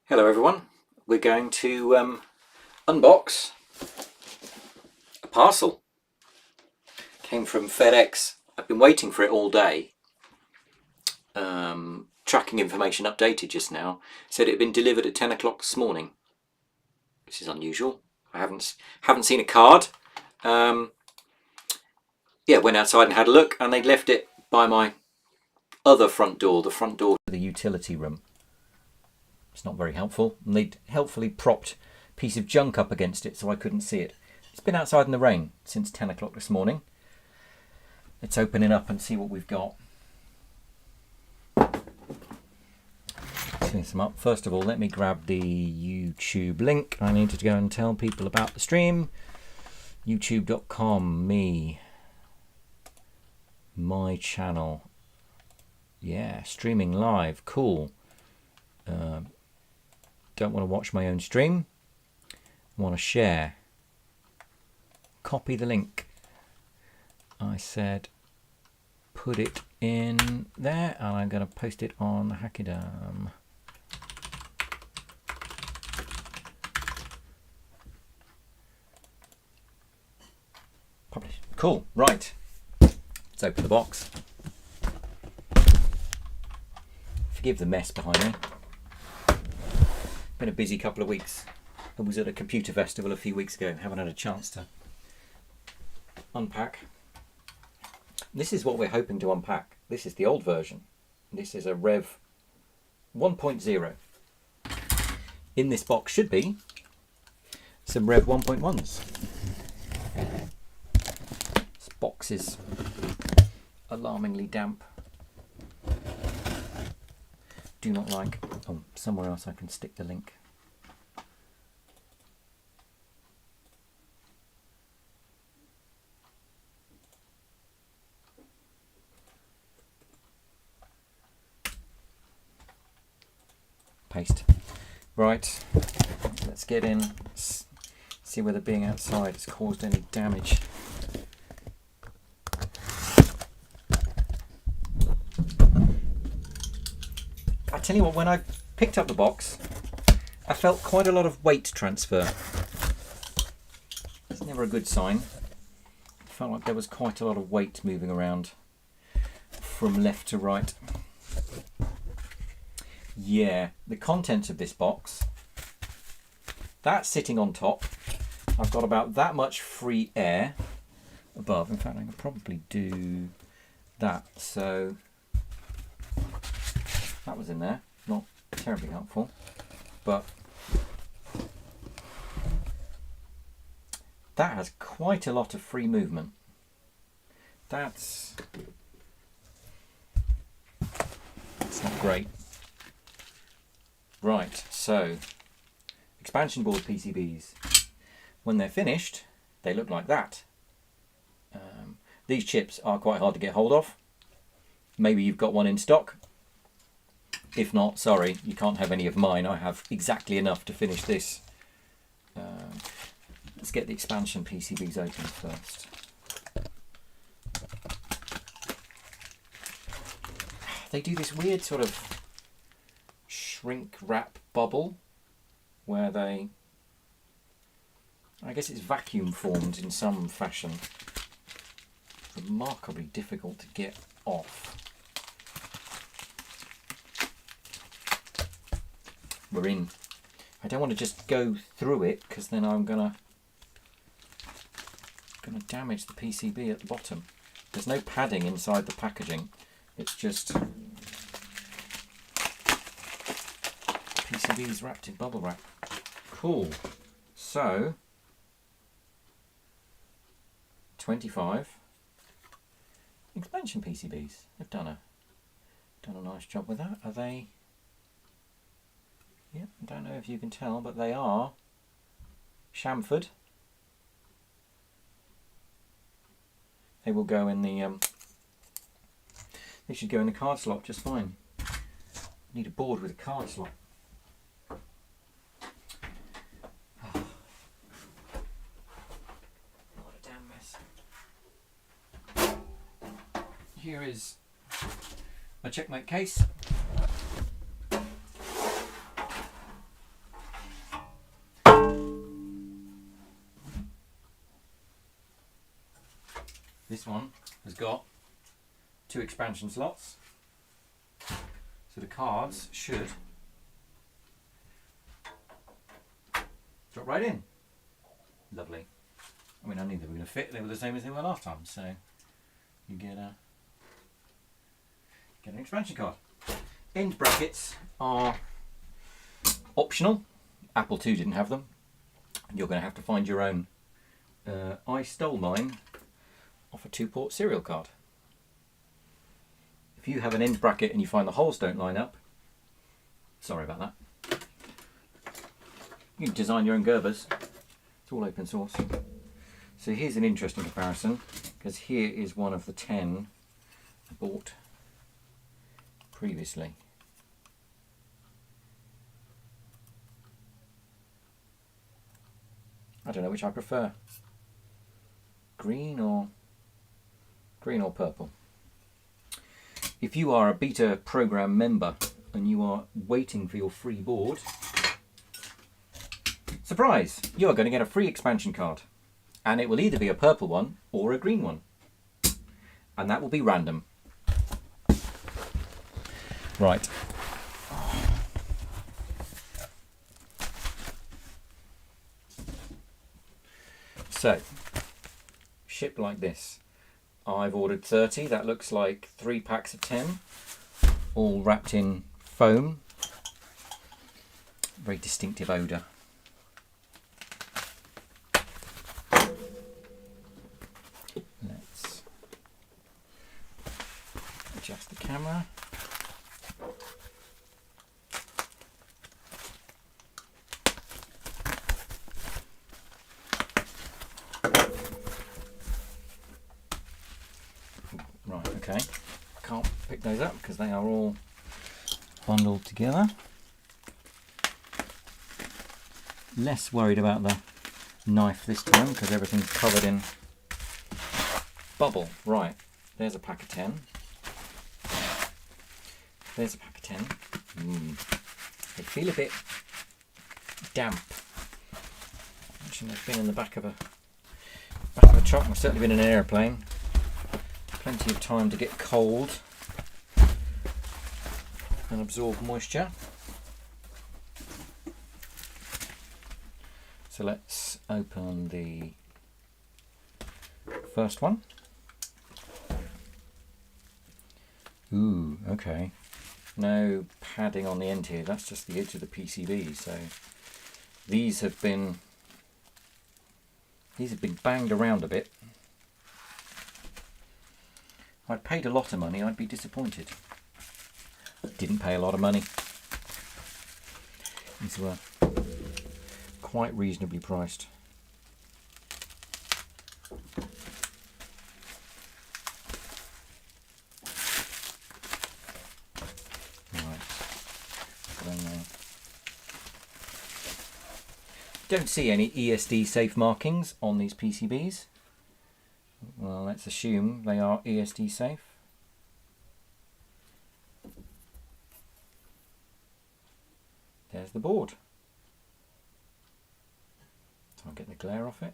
Hello everyone, we're going to unbox a parcel. Came from FedEx. I've been waiting for it all day. Tracking information updated just now. Said it had been delivered at 10 o'clock this morning. This is unusual. I haven't seen a card. Went outside and had a look, and they'd left it by my other front door, the front door to the utility room. It's not very helpful, and they'd helpfully propped a piece of junk up against it so I couldn't see it. It's been outside in the rain since 10 o'clock this morning. Let's open it up and see what we've got. Clean some up. First of all, let me grab the YouTube link. I need to go and tell people about the stream. YouTube.com, my channel. Yeah, streaming live, cool. Don't want to watch my own stream. Want to share. Copy the link. I said put it in there, and I'm going to post it on Hackidam. Publish. Cool. Right. Let's open the box. Forgive the mess behind me. Been a busy couple of weeks. I was at a computer festival a few weeks ago. Haven't had a chance to unpack. This is what we're hoping to unpack. This is the old version. This is a Rev 1.0. In this box should be some Rev 1.1s. This box is alarmingly damp. Do not like. Oh, somewhere else I can stick the link. Paste. Right, let's get in, see whether being outside has caused any damage. I tell you what, when I picked up the box, I felt quite a lot of weight transfer. It's never a good sign. I felt like there was quite a lot of weight moving around from left to right. Yeah, the contents of this box, that's sitting on top. I've got about that much free air above. In fact, I can probably do that. So that was in there, not terribly helpful, but that has quite a lot of free movement. That's not great. Right, so expansion board PCBs. When they're finished, they look like that. These chips are quite hard to get hold of. Maybe you've got one in stock. If not, sorry, you can't have any of mine. I have exactly enough to finish this. Let's get the expansion PCBs open first. They do this weird sort of shrink wrap bubble where they, I guess it's vacuum formed in some fashion. Remarkably difficult to get off. We're in. I don't want to just go through it because then I'm gonna damage the PCB at the bottom. There's no padding inside the packaging. It's just PCBs wrapped in bubble wrap. Cool. So 25 expansion PCBs. They've done a nice job with that. Are they? Yeah, I don't know if you can tell, but they are chamfered. They will go in the they should go in the card slot just fine. Need a board with a card slot. What a damn mess. Here is my checkmate case. one has got 2 expansion slots, so the cards should drop right in. Lovely. I mean, I knew they were going to fit. They were the same as they were last time, so you get an expansion card. End brackets are optional. Apple II didn't have them. You're going to have to find your own. I stole mine off a 2-port serial card. If you have an end bracket and you find the holes don't line up, sorry about that. You can design your own Gerbers. It's all open source. So here's an interesting comparison, because here is one of the 10 I bought previously. I don't know which I prefer. Green or purple. If you are a beta program member and you are waiting for your free board, surprise! You are going to get a free expansion card. And it will either be a purple one or a green one. And that will be random. Right. So, shipped like this. I've ordered 30. That looks like 3 packs of 10. All wrapped in foam. Very distinctive odour. Let's adjust the camera. Right, okay. Can't pick those up because they are all bundled together. Less worried about the knife this time because everything's covered in bubble. Right, there's a pack of 10. There's a pack of 10. They feel a bit damp. Actually, they've been in the back of a truck. I've certainly been in an aeroplane. Plenty of time to get cold and absorb moisture. So let's open the first one. Ooh, okay. No padding on the end here, that's just the edge of the PCB. So these have been banged around a bit. If I'd paid a lot of money, I'd be disappointed. Didn't pay a lot of money. These were quite reasonably priced. Right. Don't see any ESD safe markings on these PCBs. Well, let's assume they are ESD safe. There's the board. I'll get the glare off it.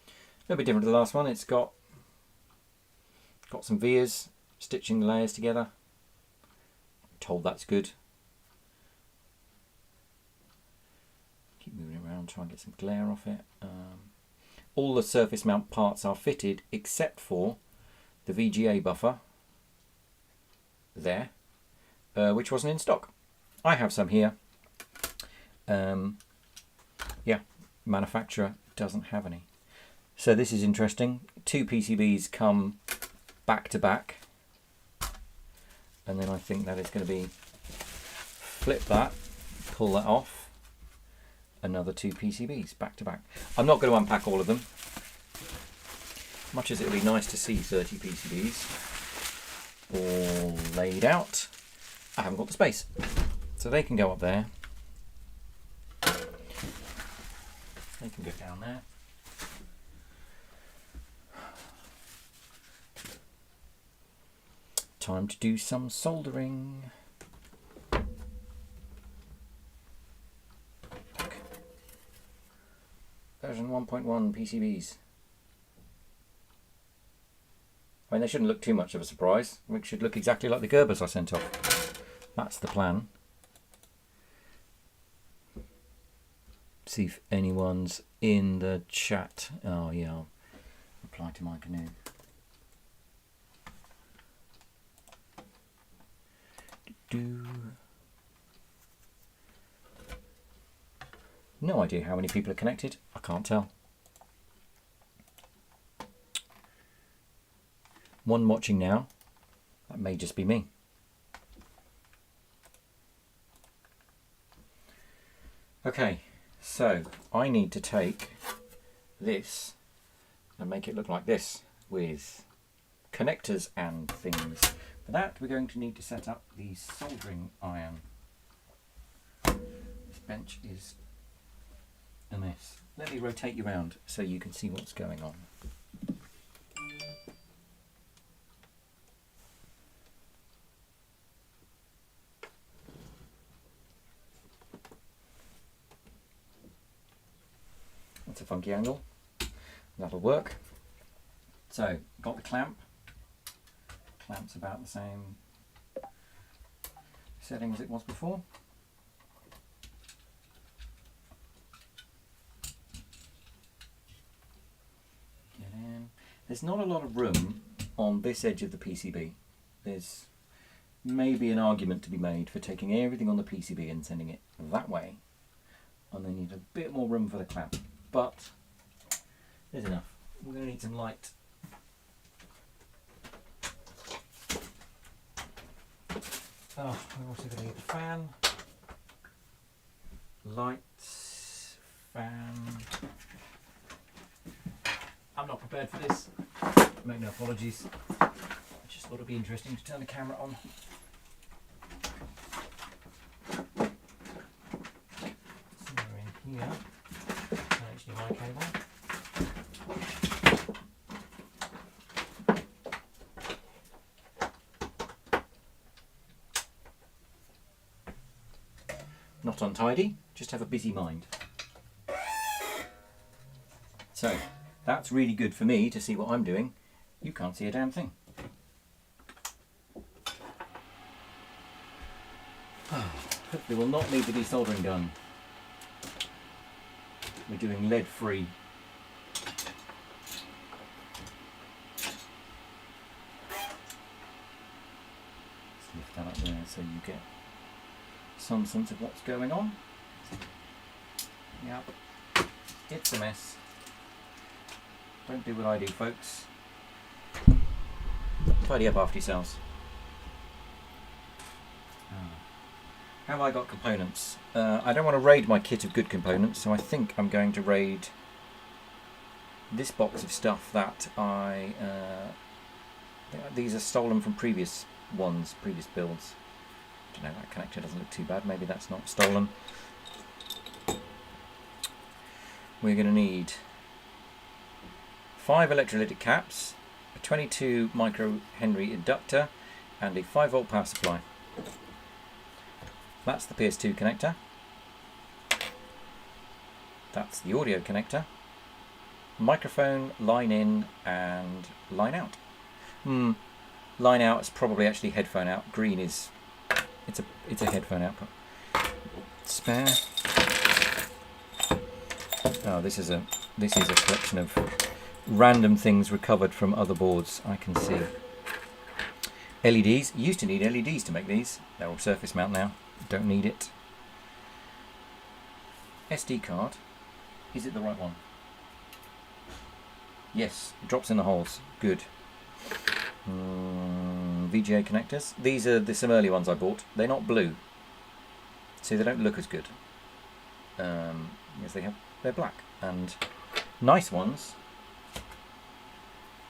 A little bit different to the last one. It's got some vias stitching the layers together. I'm told that's good. Keep moving it around, try and get some glare off it. All the surface mount parts are fitted except for the VGA buffer there, which wasn't in stock. I have some here. Yeah, manufacturer doesn't have any. So this is interesting. 2 PCBs come back to back, and then I think that is going to be flip that, pull that off. Another 2 PCBs back to back. I'm not going to unpack all of them. Much as it would be nice to see 30 PCBs all laid out, I haven't got the space. So they can go up there. They can go down there. Time to do some soldering. Version 1.1 PCBs. mean, they shouldn't look too much of a surprise. It should look exactly like the Gerbers I sent off. That's the plan. See if anyone's in the chat. Oh yeah, I'll reply to my canoe. No idea how many people are connected. I can't tell. One watching now. That may just be me. Okay, so I need to take this and make it look like this with connectors and things. For that, we're going to need to set up the soldering iron. This bench is a mess. Let me rotate you around so you can see what's going on. That's a funky angle. That'll work. So, got the clamp. Clamp's about the same setting as it was before. Get in. There's not a lot of room on this edge of the PCB. There's maybe an argument to be made for taking everything on the PCB and sending it that way. And then you need a bit more room for the clamp. But there's enough. We're going to need some light. Oh, we're also going to need the fan. Lights, fan. I'm not prepared for this. Make no apologies. I just thought it'd be interesting to turn the camera on. Somewhere in here. HDMI cable. Not untidy, just have a busy mind. So, that's really good for me to see what I'm doing. You can't see a damn thing. Hopefully we'll not need the desoldering gun. We're doing lead free. Let's lift that up there so you get some sense of what's going on. Yep, it's a mess. Don't do what I do, folks. Tidy up after yourselves. Have I got components? I don't want to raid my kit of good components, so I think I'm going to raid this box of stuff that these are stolen from previous builds. I don't know, that connector doesn't look too bad. Maybe that's not stolen. We're going to need 5 electrolytic caps, a 22 microhenry inductor, and a 5 volt power supply. That's the PS2 connector. That's the audio connector. Microphone, line in, and line out. Line out is probably actually headphone out. Green is it's a headphone output. Spare. Oh, this is a collection of random things recovered from other boards. I can see. LEDs. You used to need LEDs to make these. They're all surface mount now. Don't need it. SD card. Is it the right one? Yes, it drops in the holes. Good. VGA connectors. These are some early ones I bought. They're not blue, so they don't look as good. Yes, they're black, and nice ones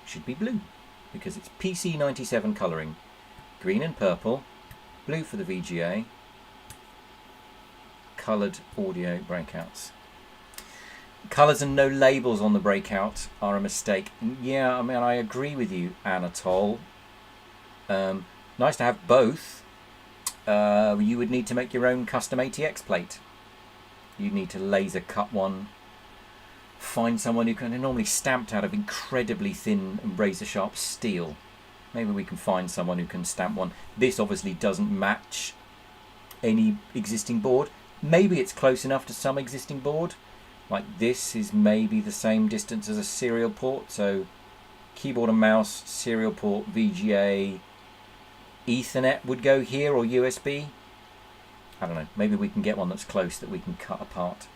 should be blue because it's PC97 colouring. Green and purple, blue for the VGA, coloured audio breakouts. Colours and no labels on the breakout are a mistake. Yeah, I mean, I agree with you, Anatole. Nice to have both. You would need to make your own custom ATX plate. You'd need to laser cut one. Find someone who can. They're normally stamped out of incredibly thin and razor sharp steel. Maybe we can find someone who can stamp one. This obviously doesn't match any existing board. Maybe it's close enough to some existing board. Like this is maybe the same distance as a serial port. So keyboard and mouse, serial port, VGA, Ethernet would go here, or USB. I don't know. Maybe we can get one that's close that we can cut apart.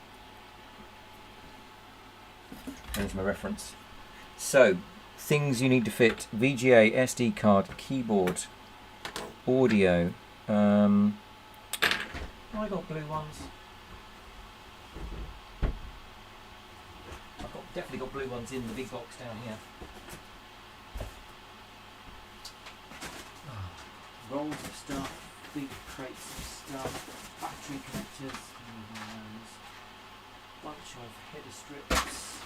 There's my reference. So, things you need to fit: VGA, SD card, keyboard, audio. I got blue ones. I've definitely got blue ones in the big box down here. Rolls of stuff, big crates of stuff, battery connectors, bunch of header strips,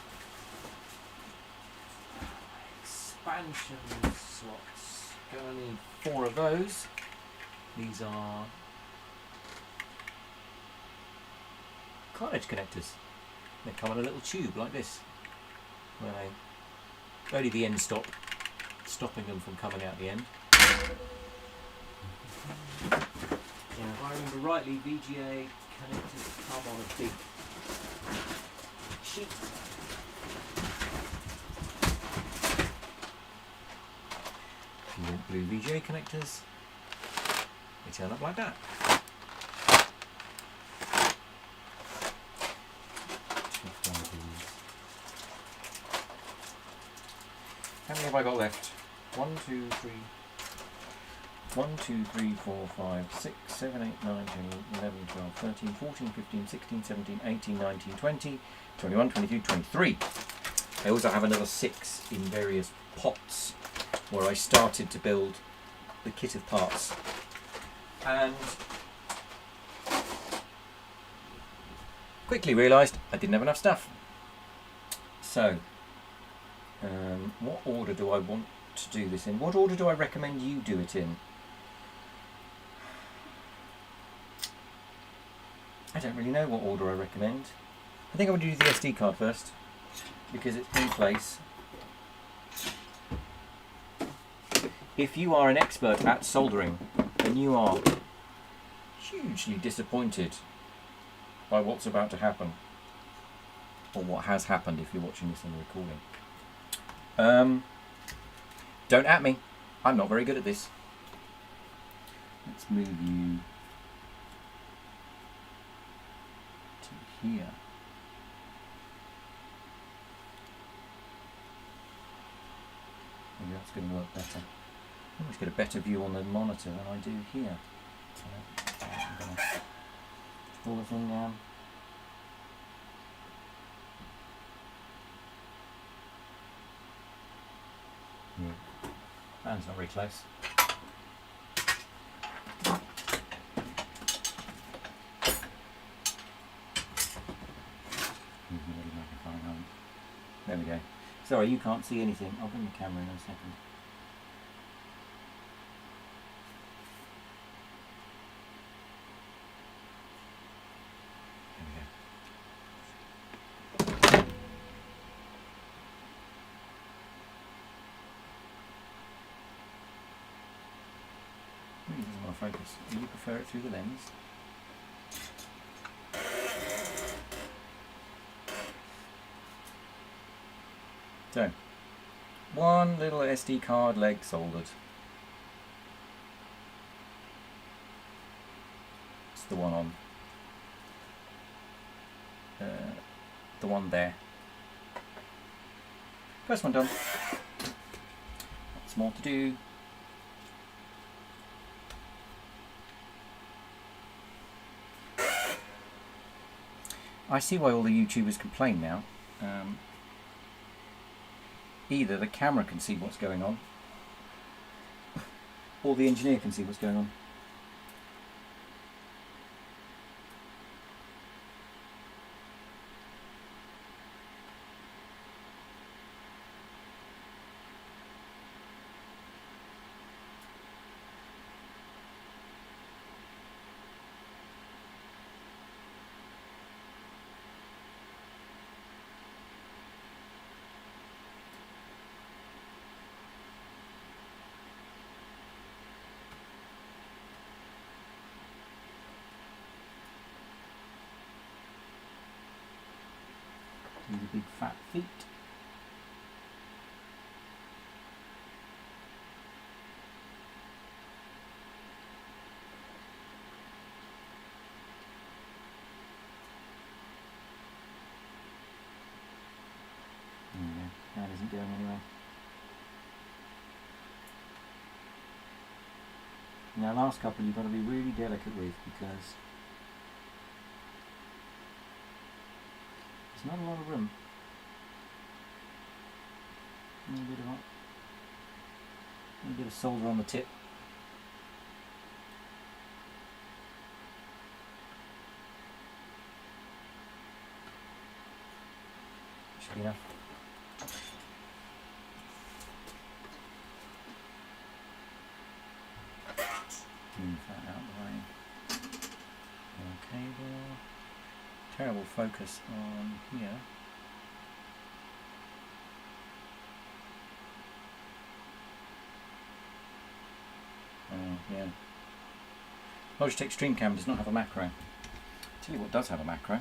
expansion slots. Gonna need 4 of those. These are cartridge connectors. They come in a little tube like this, where only the end stop, stopping them from coming out the end. Yeah, if I remember rightly, VGA connectors come on a big sheet. If you want blue VGA connectors, they turn up like that. How many have I got left? 1, 2, 3. 1, 2, 3, 4, 5, 6, 7, 8, 9, 10, 11, 12, 13, 14, 15, 16, 17, 18, 19, 20, 21, 22, 23. I also have another 6 in various pots where I started to build the kit of parts. And quickly realised I didn't have enough stuff. So, what order do I want to do this in? What order do I recommend you do it in? I don't really know what order I recommend. I think I would do the SD card first, because it's in place. If you are an expert at soldering, and you are hugely disappointed by what's about to happen, or what has happened if you're watching this on the recording, don't at me. I'm not very good at this. Let's move you to here. Maybe that's going to work better. I always get a better view on the monitor than I do here. So I'm going to pull the thing down. That's not very close. There we go. Sorry, you can't see anything. I'll bring the camera in a second. Focus. Do you prefer it through the lens? So, one little SD card leg soldered. It's the one on. The one there. First one done. Lots more to do. I see why all the YouTubers complain now. Either the camera can see what's going on, or the engineer can see what's going on. big fat feet. That isn't going anywhere. Now last couple you've got to be really delicate with, because there's not a lot of room. A little bit of solder on the tip. Should be enough. Move that out of the way. Cable. Terrible focus on here. Yeah. Logitech StreamCam does not have a macro. Tell you what does have a macro.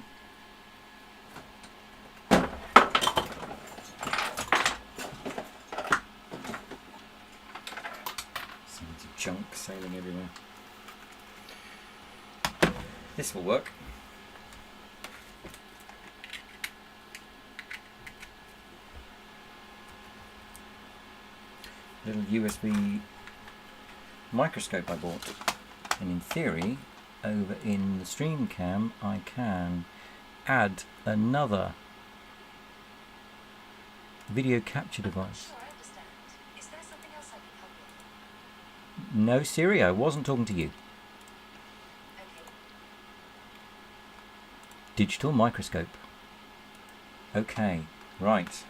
Sounds of junk sailing everywhere. This will work. Little USB microscope I bought, and in theory over in the StreamCam I can add another video capture device. Sure, I understand. Is there something else I can help with? No, Siri, I wasn't talking to you. Okay. Digital microscope. Okay, right.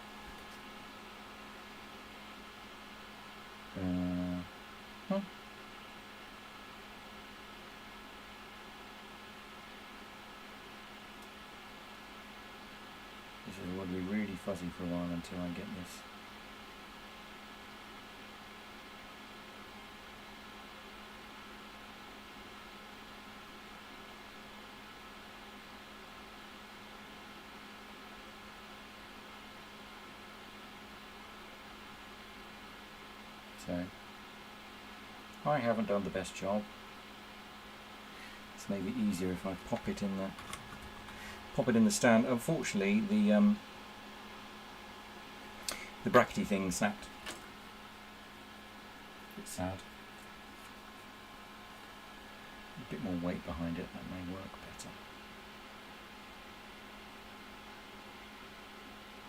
This is going to be really fuzzy for a while until I get this. So, I haven't done the best job. It's maybe easier if I pop it in the stand. Unfortunately, the brackety thing snapped. A bit sad. A bit more weight behind it, that may work better.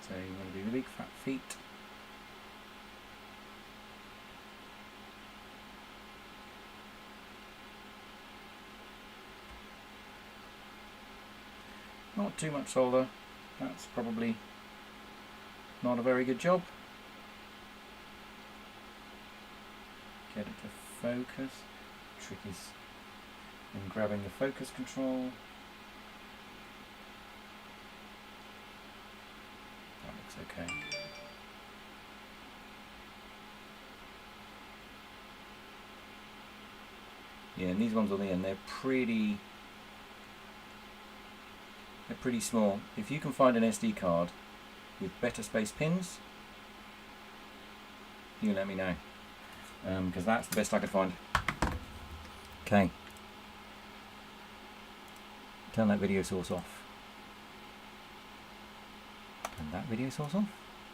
So you want to do the big fat feet. Not too much solder, that's probably not a very good job. Get it to focus. Trick is in grabbing the focus control. That looks okay. Yeah, and these ones on the end, they're pretty small. If you can find an SD card with better space pins, you let me know, because that's the best I could find. Okay, turn that video source off, and that video source off,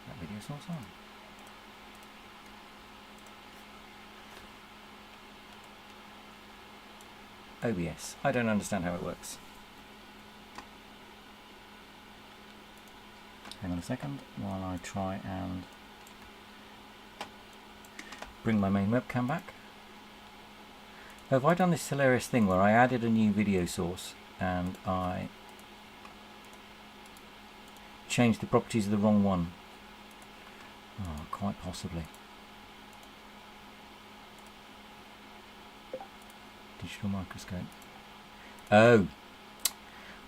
that video source on. OBS, I don't understand how it works. Hang on a second while I try and bring my main webcam back. Have I done this hilarious thing where I added a new video source and I changed the properties of the wrong one? Oh, quite possibly. Digital microscope. Oh,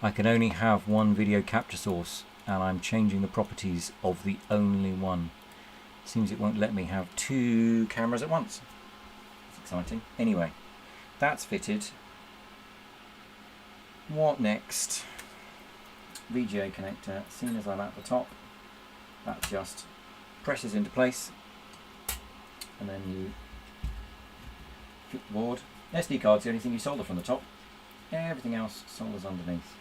I can only have one video capture source, and I'm changing the properties of the only one. Seems it won't let me have two cameras at once. It's exciting. Anyway, that's fitted. What next? VGA connector, seeing as I'm at the top, That just presses into place, and then you flip the board. SD card's the only thing you solder from the top. Everything else solders underneath.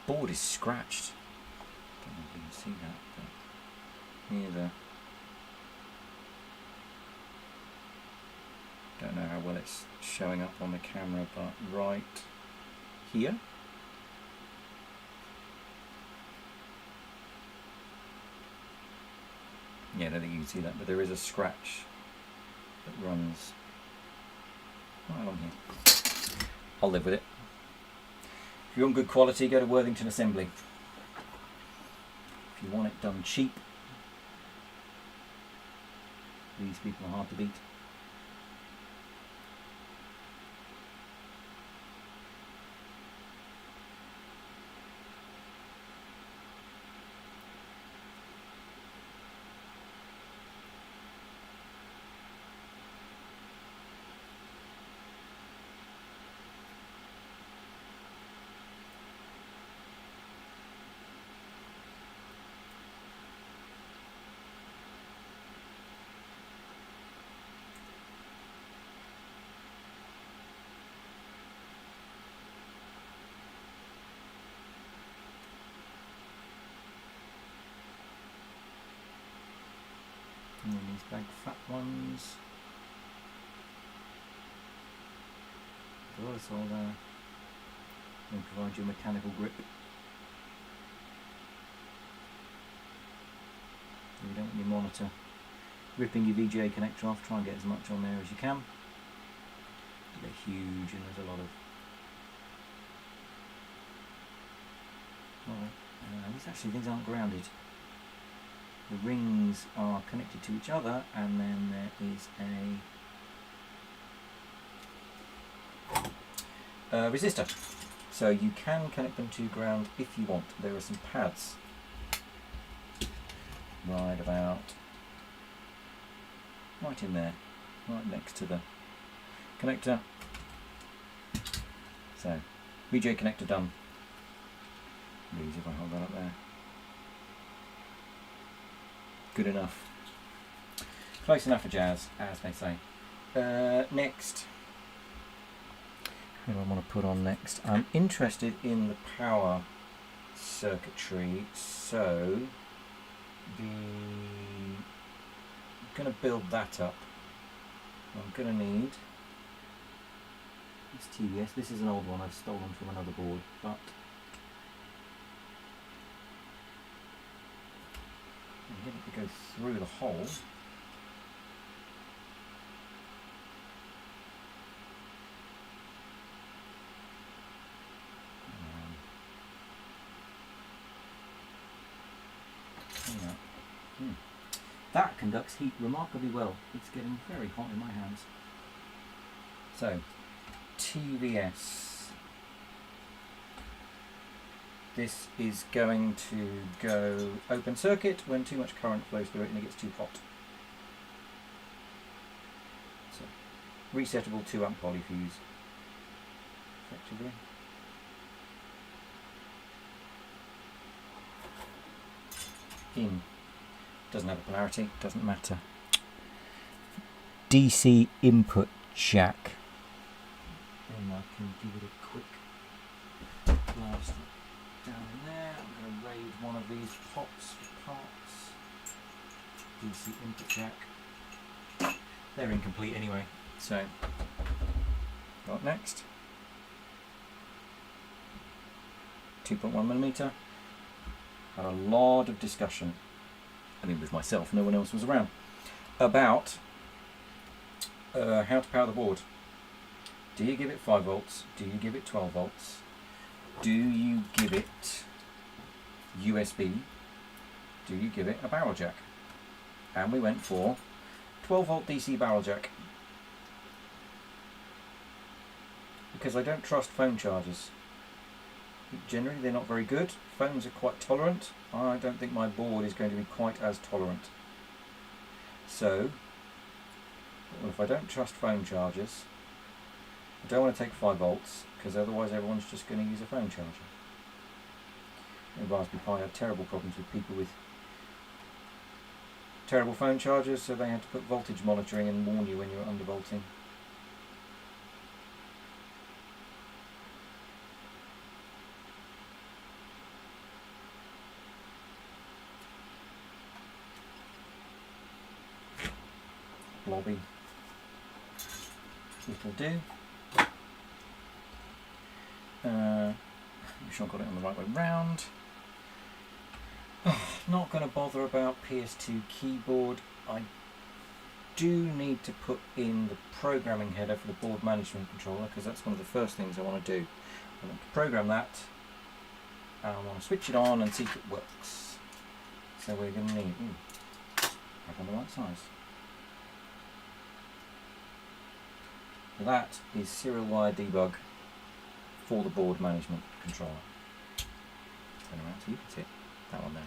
The board is scratched. Don't know if you can see that, but here's a... Don't know how well it's showing up on the camera, but right here. Yeah, I don't think you can see that, but there is a scratch that runs right along here. I'll live with it. If you want good quality, go to Worthington Assembly. If you want it done cheap, these people are hard to beat. And then these big fat ones. Those all there. And provide you a mechanical grip. You don't want your monitor ripping your VGA connector off. Try and get as much on there as you can. They're huge and there's a lot of... these aren't grounded. The rings are connected to each other, and then there is a resistor. So you can connect them to ground if you want. There are some pads right in there, right next to the connector. So VGA connector done. Easy if I hold that up there. Good enough. Close enough for jazz, as they say. Next. What do I want to put on next? I'm interested in the power circuitry, so I'm going to build that up. I'm going to need this TVS. This is an old one I've stolen from another board, but get it to go through the hole. That conducts heat remarkably well. It's getting very hot in my hands. So, TVS. This is going to go open circuit when too much current flows through it and it gets too hot. So, resettable 2 amp polyfuse, effectively. In. Doesn't have a polarity, doesn't matter. DC input jack. And I can give it a quick blast down in there. I'm going to raid one of these pots for parts. DC input jack. They're incomplete anyway, so what next? 2.1mm. Had a lot of discussion, I mean with myself, no one else was around, about how to power the board. Do you give it 5 volts? Do you give it 12 volts? Do you give it USB? Do you give it a barrel jack? And we went for 12 volt DC barrel jack. Because I don't trust phone chargers. Generally they're not very good. Phones are quite tolerant. I don't think my board is going to be quite as tolerant. So, well, if I don't trust phone chargers, I don't want to take 5 volts because otherwise everyone's just going to use a phone charger. Raspberry Pi had terrible problems with people with terrible phone chargers, so they had to put voltage monitoring and warn you when you were undervolting. Blobby. It'll do. Make sure I got it on the right way round. Not going to bother about PS2 keyboard. I do need to put in the programming header for the board management controller, because that's one of the first things I want to do. I want to program that, and I want to switch it on and see if it works. So we're going to need back on the right size. That is serial wire debug for the board management controller. Turn around so you can see it. That one there.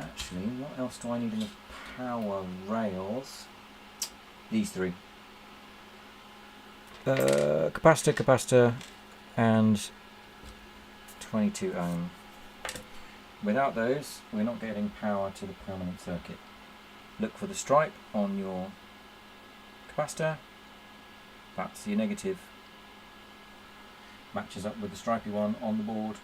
Actually, what else do I need in the power rails? These three. Capacitor, and 22 ohm. Without those, we're not getting power to the permanent circuit. Look for the stripe on your capacitor. That's your negative. Matches up with the stripy one on the board.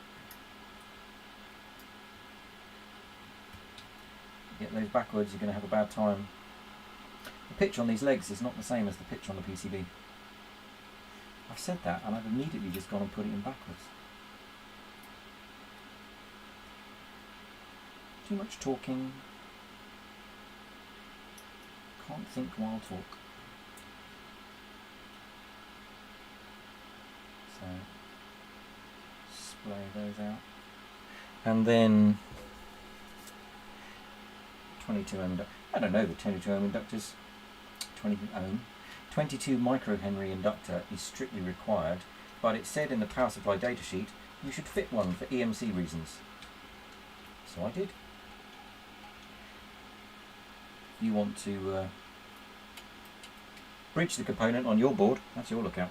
Get those backwards, you're going to have a bad time. The pitch on these legs is not the same as the pitch on the PCB. I've said that and I've immediately just gone and put it in backwards. Too much talking. Can't think while talk. So, splay those out. And then 22 ohm. I don't know the 22 ohm inductors. 22 microhenry inductor is strictly required, but it said in the power supply datasheet you should fit one for EMC reasons. So I did. You want to bridge the component on your board, that's your lookout.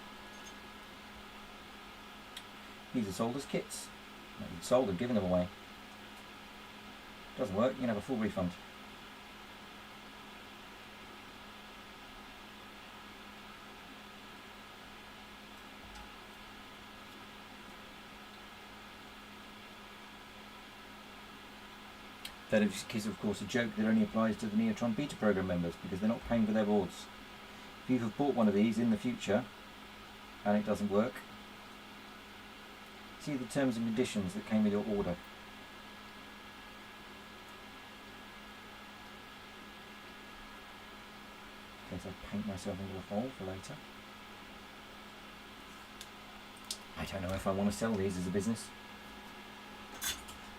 These are sold as kits. You've sold and given them away. Doesn't work, you can have a full refund. That is of course a joke that only applies to the Neotron Beta program members, because they're not paying for their boards. If you have bought one of these in the future and it doesn't work, see the terms and conditions that came with your order. In case I paint myself into a hole for later. I don't know if I want to sell these as a business.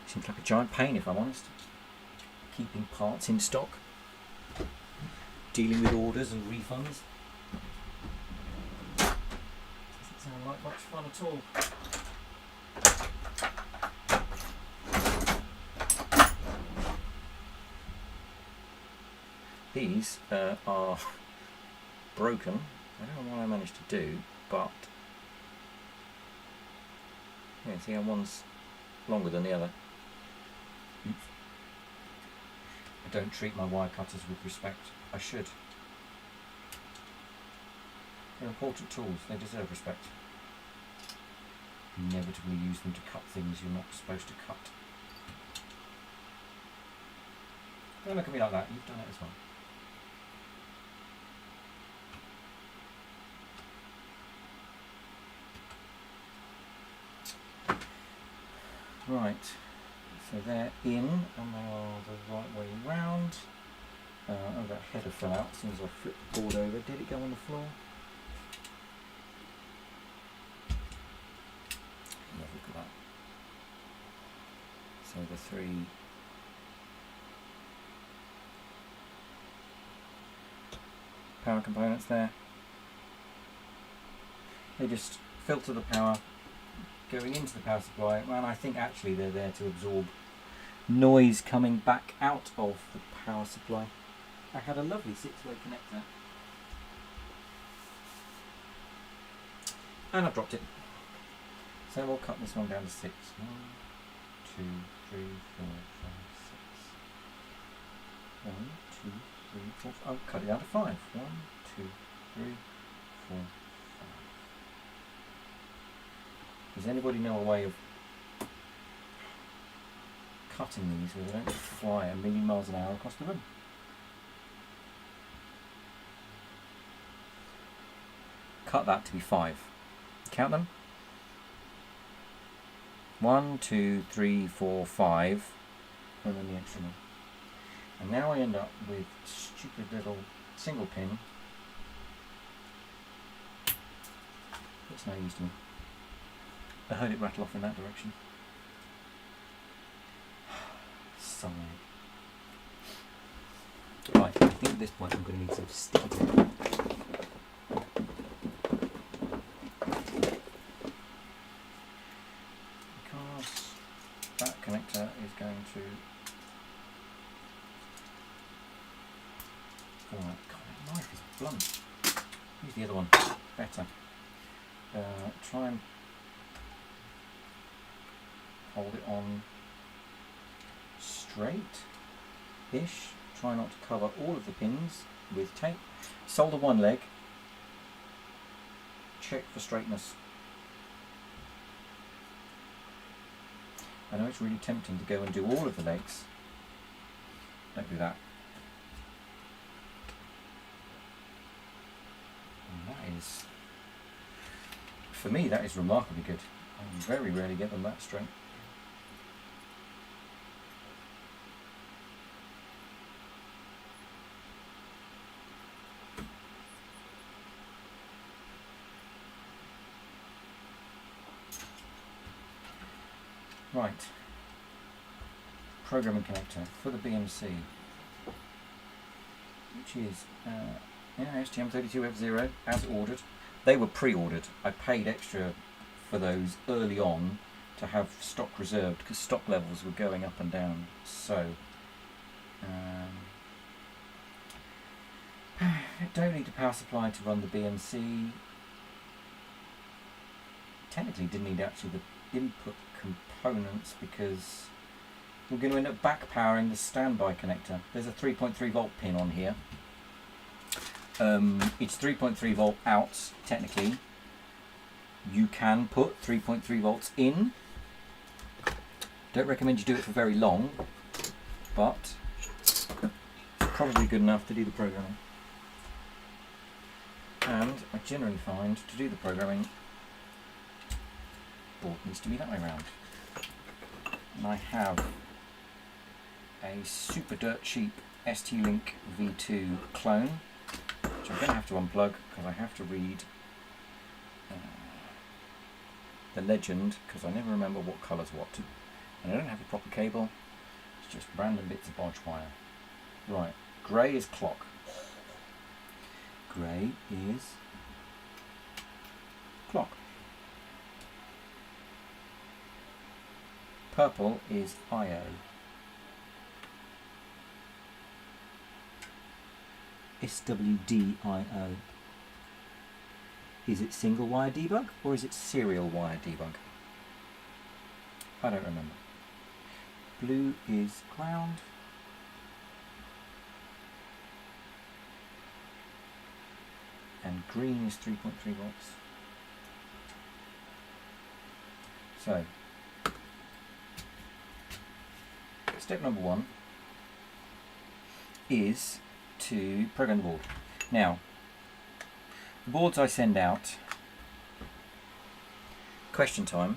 Seems like a giant pain, if I'm honest. Keeping parts in stock, dealing with orders and refunds. Doesn't sound like much fun at all. These are broken. I don't know what I managed to do, but yeah, see how one's longer than the other. Oops. I don't treat my wire cutters with respect. I should. They're important tools, they deserve respect. Inevitably use them to cut things you're not supposed to cut. Don't look at me like that, you've done it as well. Right, so they're in and they are the right way round. Oh, that header fell out as soon as I flipped the board over. Did it go on the floor? Yeah, look at that. So the three power components there. They just filter the power going into the power supply, and I think actually they're there to absorb noise coming back out of the power supply. I had a lovely 6-way connector. And I've dropped it. So we'll cut this one down to 6. 1, 2, 3, 4, 5, 6. 1, 2, 3, 4. I'll cut it down to 5. 1, 2, 3, 4, 5. Does anybody know a way of cutting these where they don't fly a million miles an hour across the room? Cut that to be 5. Count them. 1, 2, 3, 4, 5, and then the extra one. And now I end up with stupid little single pin. It's no use to me. I heard it rattle off in that direction. Sorry. Right, I think at this point I'm going to need some sticky tape. Because that connector is going to... Oh, God, that knife is blunt. Use the other one. Better. Try and hold it on straight-ish. Try not to cover all of the pins with tape. Solder one leg. Check for straightness. I know it's really tempting to go and do all of the legs. Don't do that. And that is, for me, that is remarkably good. I very rarely get them that straight. Right, programming connector for the BMC, which is STM32F0 as ordered. They were pre-ordered. I paid extra for those early on to have stock reserved because stock levels were going up and down. So don't need a power supply to run the BMC. Technically didn't need actually the input components because we're going to end up back powering the standby connector. There's a 3.3 volt pin on here. It's 3.3 volt out technically. You can put 3.3 volts in. Don't recommend you do it for very long, but it's probably good enough to do the programming. And I generally find to do the programming, board needs to be that way around. And I have a super dirt cheap ST-Link V2 clone, which I'm going to have to unplug because I have to read the legend because I never remember what colour's what. And I don't have a proper cable, it's just random bits of bodge wire. Right, grey is clock. Grey is clock. Purple is I/O. SWDIO. Is it single wire debug or is it serial wire debug? I don't remember. Blue is ground. And green is 3.3 volts. So, step number 1 is to program the board. Now, the boards I send out, question time.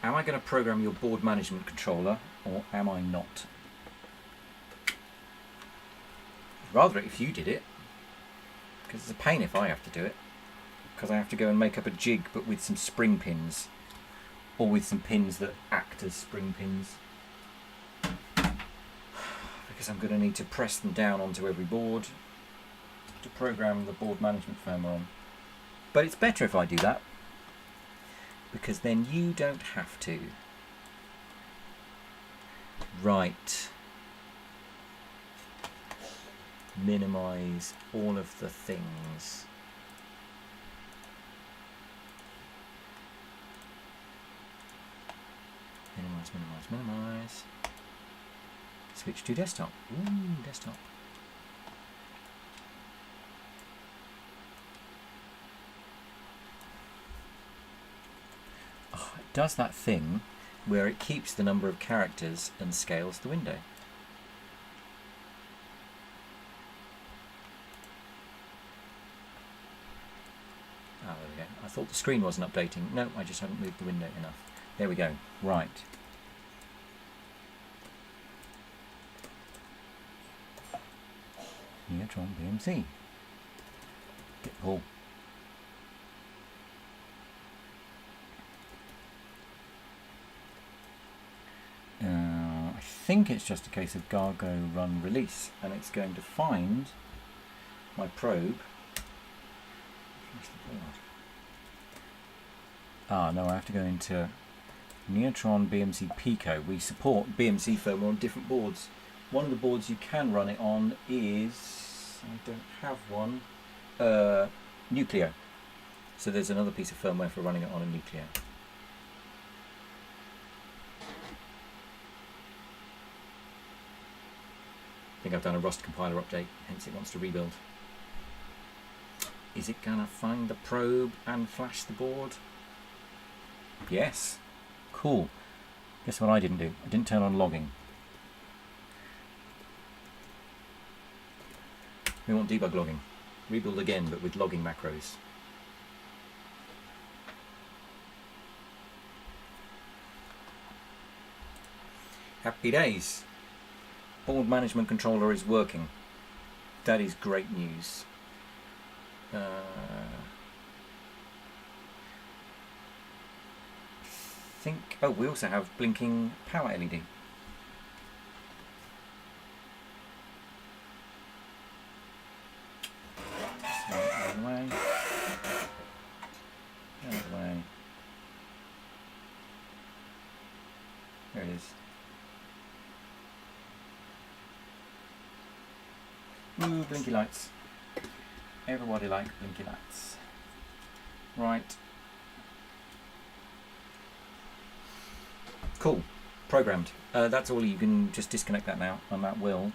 Am I going to program your board management controller or am I not? I'd rather it if you did it, because it's a pain if I have to do it, because I have to go and make up a jig but with some spring pins or with some pins that act as spring pins, because I'm going to need to press them down onto every board to program the board management firmware on. But it's better if I do that, because then you don't have to. Right. Minimize all of the things. Minimize, minimize, minimize. Switch to desktop. Ooh, desktop. Oh, it does that thing where it keeps the number of characters and scales the window. Oh, there we go. I thought the screen wasn't updating. No, I just haven't moved the window enough. There we go. Right. Neotron BMC. Get Paul. I think it's just a case of Gargo run release, and it's going to find my probe. Ah, no, I have to go into Neotron BMC Pico. We support BMC firmware on different boards. One of the boards you can run it on is, I don't have one, Nucleo. So there's another piece of firmware for running it on a Nucleo. I think I've done a Rust compiler update, hence it wants to rebuild. Is it gonna find the probe and flash the board? Yes. Cool. Guess what I didn't do? I didn't turn on logging. We want debug logging. Rebuild again, but with logging macros. Happy days. Board management controller is working. That is great news. Oh, we also have blinking power LED. Out of the way. Out of the way. There it is. Ooh, blinky lights. Everybody like blinky lights. Right. Cool. Programmed. That's all. You can just disconnect that now, and that will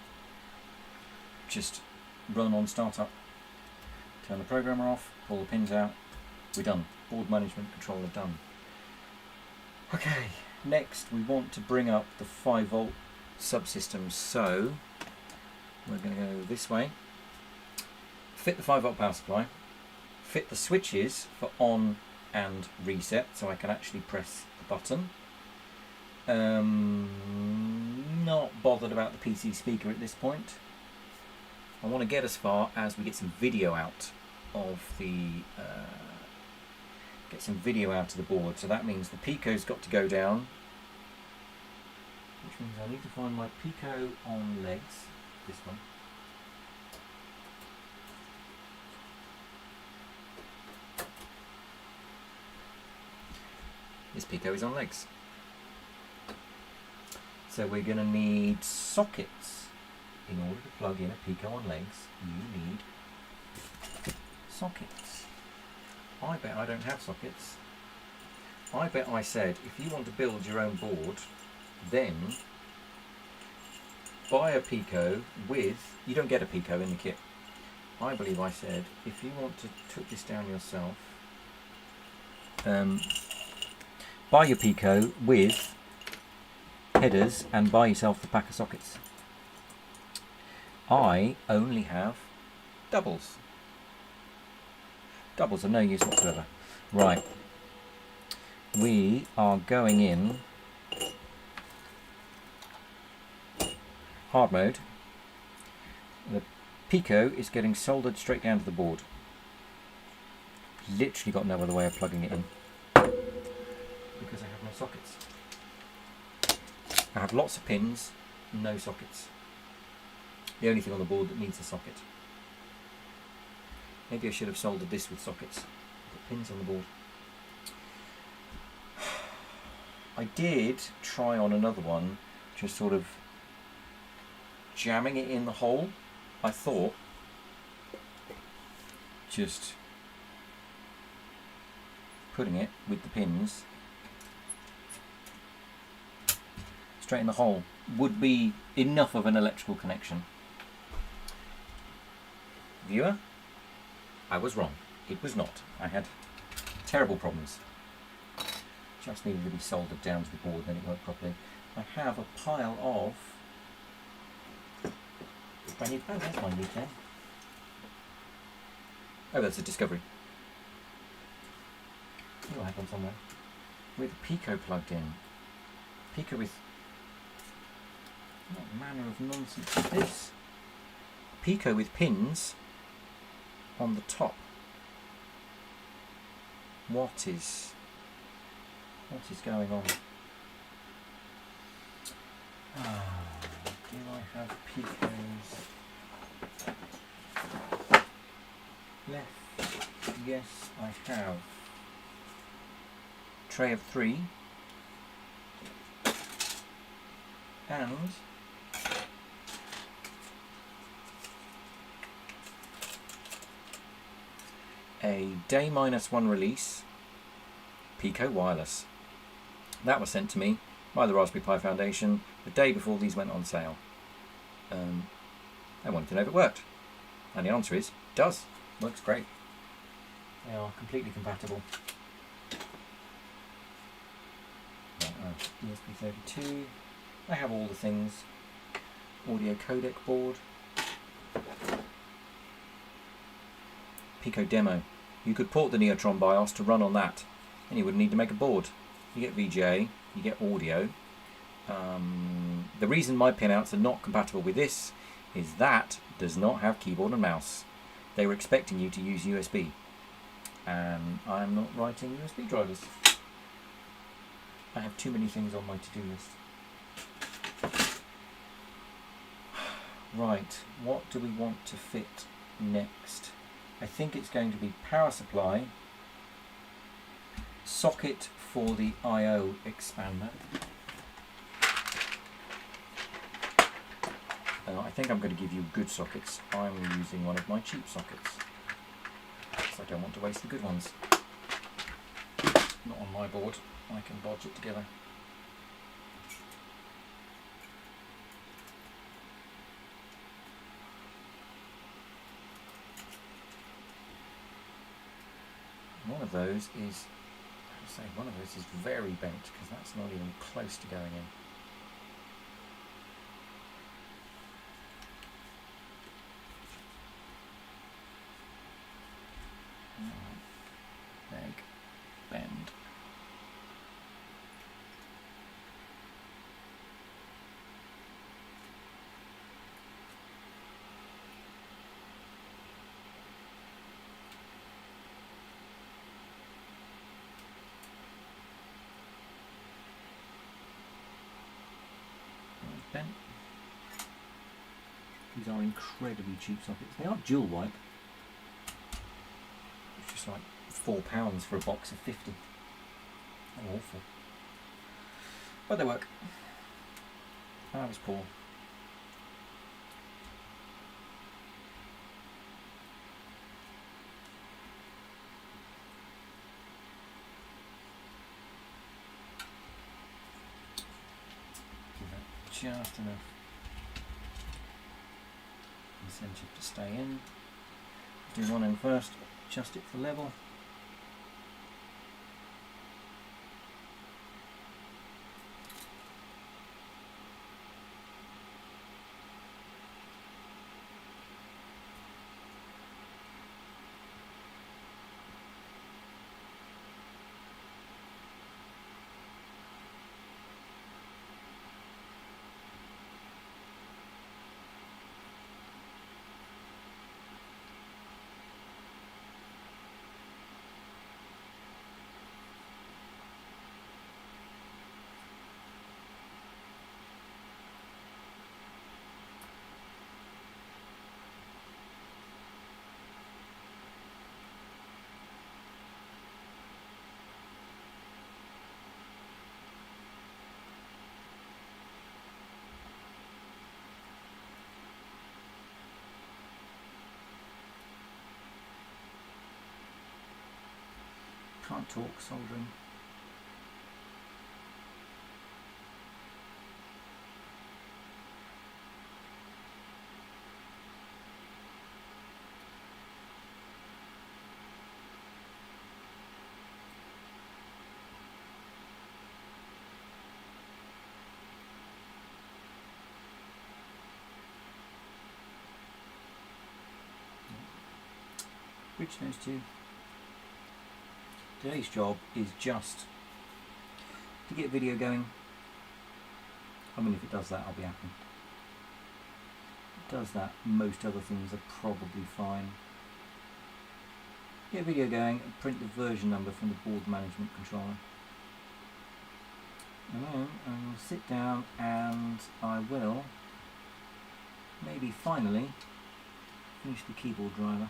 just run on startup. Turn the programmer off, pull the pins out. We're done. Board management controller done. Okay, next we want to bring up the 5-volt subsystem. So we're going to go this way. Fit the 5-volt power supply. Fit the switches for on and reset, so I can actually press the button. Not bothered about the PC speaker at this point. I want to get as far as we get some video out of the board. So that means the Pico's got to go down, which means I need to find my Pico on legs. This one. This Pico is on legs. So we're going to need sockets. In order to plug in a Pico on legs, you need sockets. I bet I don't have sockets. I bet I said, if you want to build your own board, then buy a Pico with, you don't get a Pico in the kit. I believe I said, if you want to took this down yourself, buy your Pico with headers and buy yourself the pack of sockets. I only have doubles. Doubles are no use whatsoever. Right. We are going in hard mode. The Pico is getting soldered straight down to the board. Literally got no other way of plugging it in because I have no sockets. I have lots of pins, no sockets. The only thing on the board that needs a socket. Maybe I should have soldered this with sockets. Put pins on the board. I did try on another one, just sort of jamming it in the hole. I thought just putting it with the pins straight in the hole would be enough of an electrical connection. Viewer, I was wrong. It was not. I had terrible problems. Just needed to be soldered down to the board, then it worked properly. I have a pile of brand new pen. There's my new pen. Oh, that's a Discovery. Oh, I have one somewhere. With Pico plugged in. Pico with... what manner of nonsense is this? Pico with pins on the top. What is going on? Do I have Picos left? Yes, I have. Tray of 3 and a day -1 release Pico wireless. That was sent to me by the Raspberry Pi Foundation the day before these went on sale. I wanted to know if it worked, and the answer is, it does. Works great. They are completely compatible. USB 32. I have all the things. Audio codec board. Pico demo. You could port the Neotron BIOS to run on that, and you wouldn't need to make a board. You get VGA, you get audio. The reason my pinouts are not compatible with this is that does not have keyboard and mouse. They were expecting you to use USB, and I'm not writing USB drivers. I have too many things on my to-do list. Right, what do we want to fit next? I think it's going to be power supply, socket for the I/O expander. I think I'm going to give you good sockets. I'm using one of my cheap sockets, because I don't want to waste the good ones. Not on my board. I can bodge it together. One of those is, one of those is very bent, because that's not even close to going in. Leg, bend. Bent. These are incredibly cheap sockets. They are dual wipe. It's just like £4 for a box of 50. They're awful. But they work. I was poor. Give that just enough incentive to stay in. Do one end first, adjust it for level. Can't talk, soldering. bridge those two. Today's job is just to get video going. I mean, if it does that, I'll be happy. If it does that, most other things are probably fine. Get video going and print the version number from the board management controller. And then I will sit down and I will maybe finally finish the keyboard driver.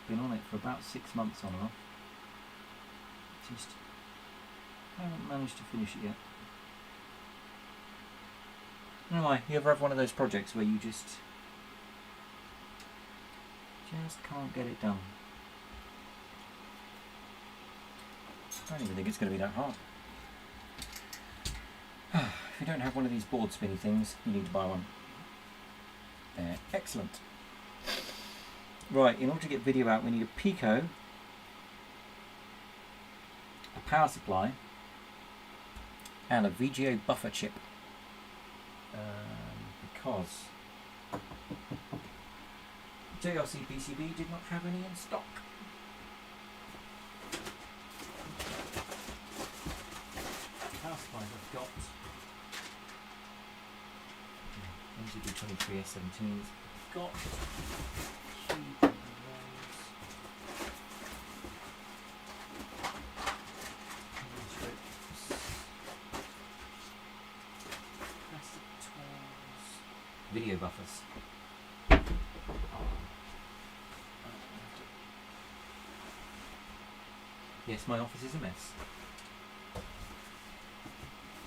Been on it for about 6 months on and off. Just haven't managed to finish it yet. Anyway, you ever have one of those projects where you just can't get it done? I don't even think it's going to be that hard. If you don't have one of these board spinny things, you need to buy one. They're excellent. Right, in order to get video out, we need a Pico, a power supply, and a VGA buffer chip. Because JRC PCB did not have any in stock. The power supplies I've got MGB23 S17s. I've got video buffers. Yes, my office is a mess.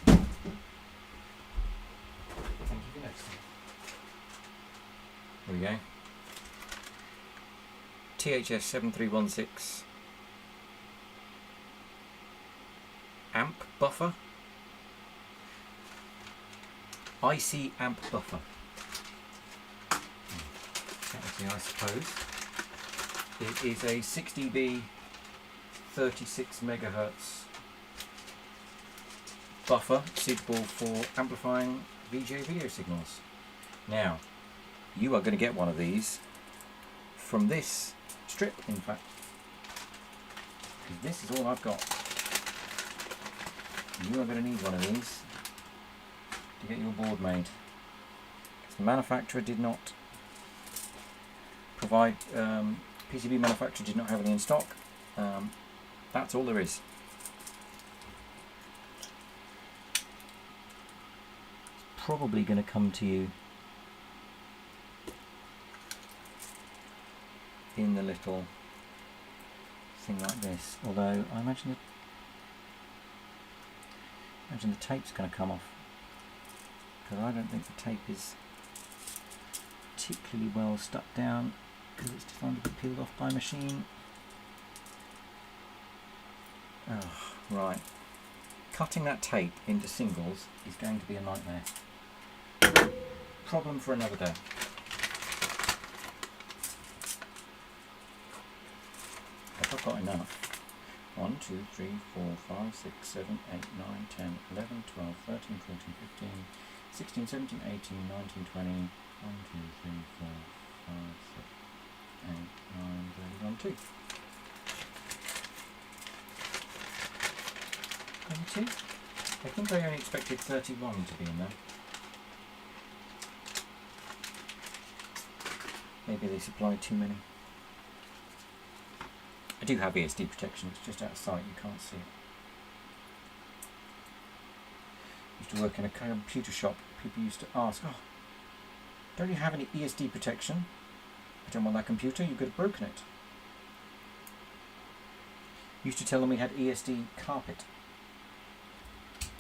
Thank you for noticing. Here we go. THS 7316 amp buffer. IC amp buffer. Technically, I suppose it is a 6 dB 36 megahertz buffer suitable for amplifying VGA video signals. Now, you are going to get one of these from this strip, in fact, because this is all I've got. You are going to need one of these to get your board made, because the manufacturer did not provide, PCB manufacturer did not have any in stock. That's all there is. It's probably going to come to you in the little thing like this, although I imagine the tape's going to come off, because I don't think the tape is particularly well stuck down, because it's designed to be peeled off by machine. Oh, right. Cutting that tape into singles is going to be a nightmare. Problem for another day. If I've got enough. 1, 2, 3, 4, 5, 6, 7, 8, 9, 10, 11, 12, 13, 14, 15, 16, 17, 18, 19, 20, 1, 2, 3, 4, 5, 6, 8, 9, 31, 2. 22? I think I only expected 31 to be in there. Maybe they supplied too many. I do have ESD protection, it's just out of sight, you can't see it. Used to work in a computer shop, people used to ask, oh, don't you have any ESD protection? I don't want that computer, you could have broken it. Used to tell them we had ESD carpet.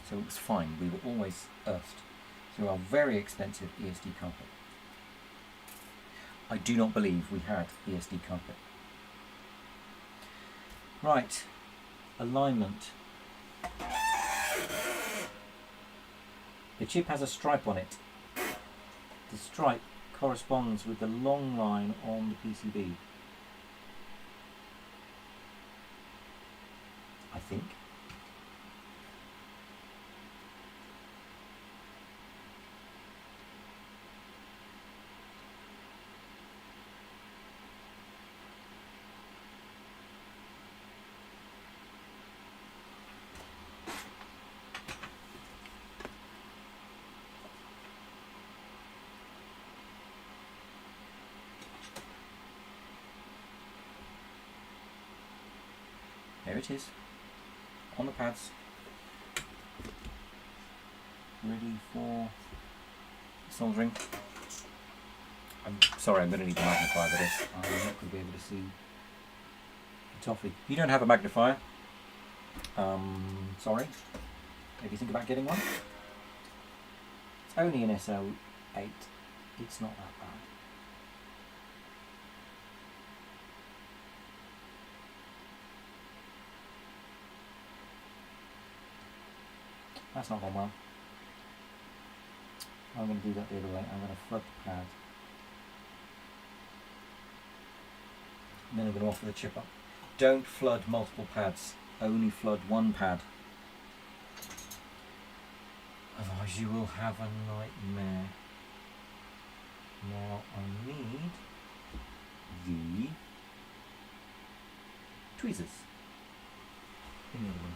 So it was fine, we were always earthed through our very expensive ESD carpet. I do not believe we had ESD carpet. Right, alignment. The chip has a stripe on it. The stripe corresponds with the long line on the PCB. I think. There it is. On the pads. Ready for soldering. I'm sorry, I'm going to need a magnifier for this. I'm not going to be able to see the toffee. You don't have a magnifier. Sorry. Maybe think about getting one. It's only an SO8. It's not that bad. That's not gone well. I'm going to do that the other way. I'm going to flood the pad. And then I'm going to offer the chip up. Don't flood multiple pads. Only flood one pad. Otherwise you will have a nightmare. Now I need the tweezers in the other one.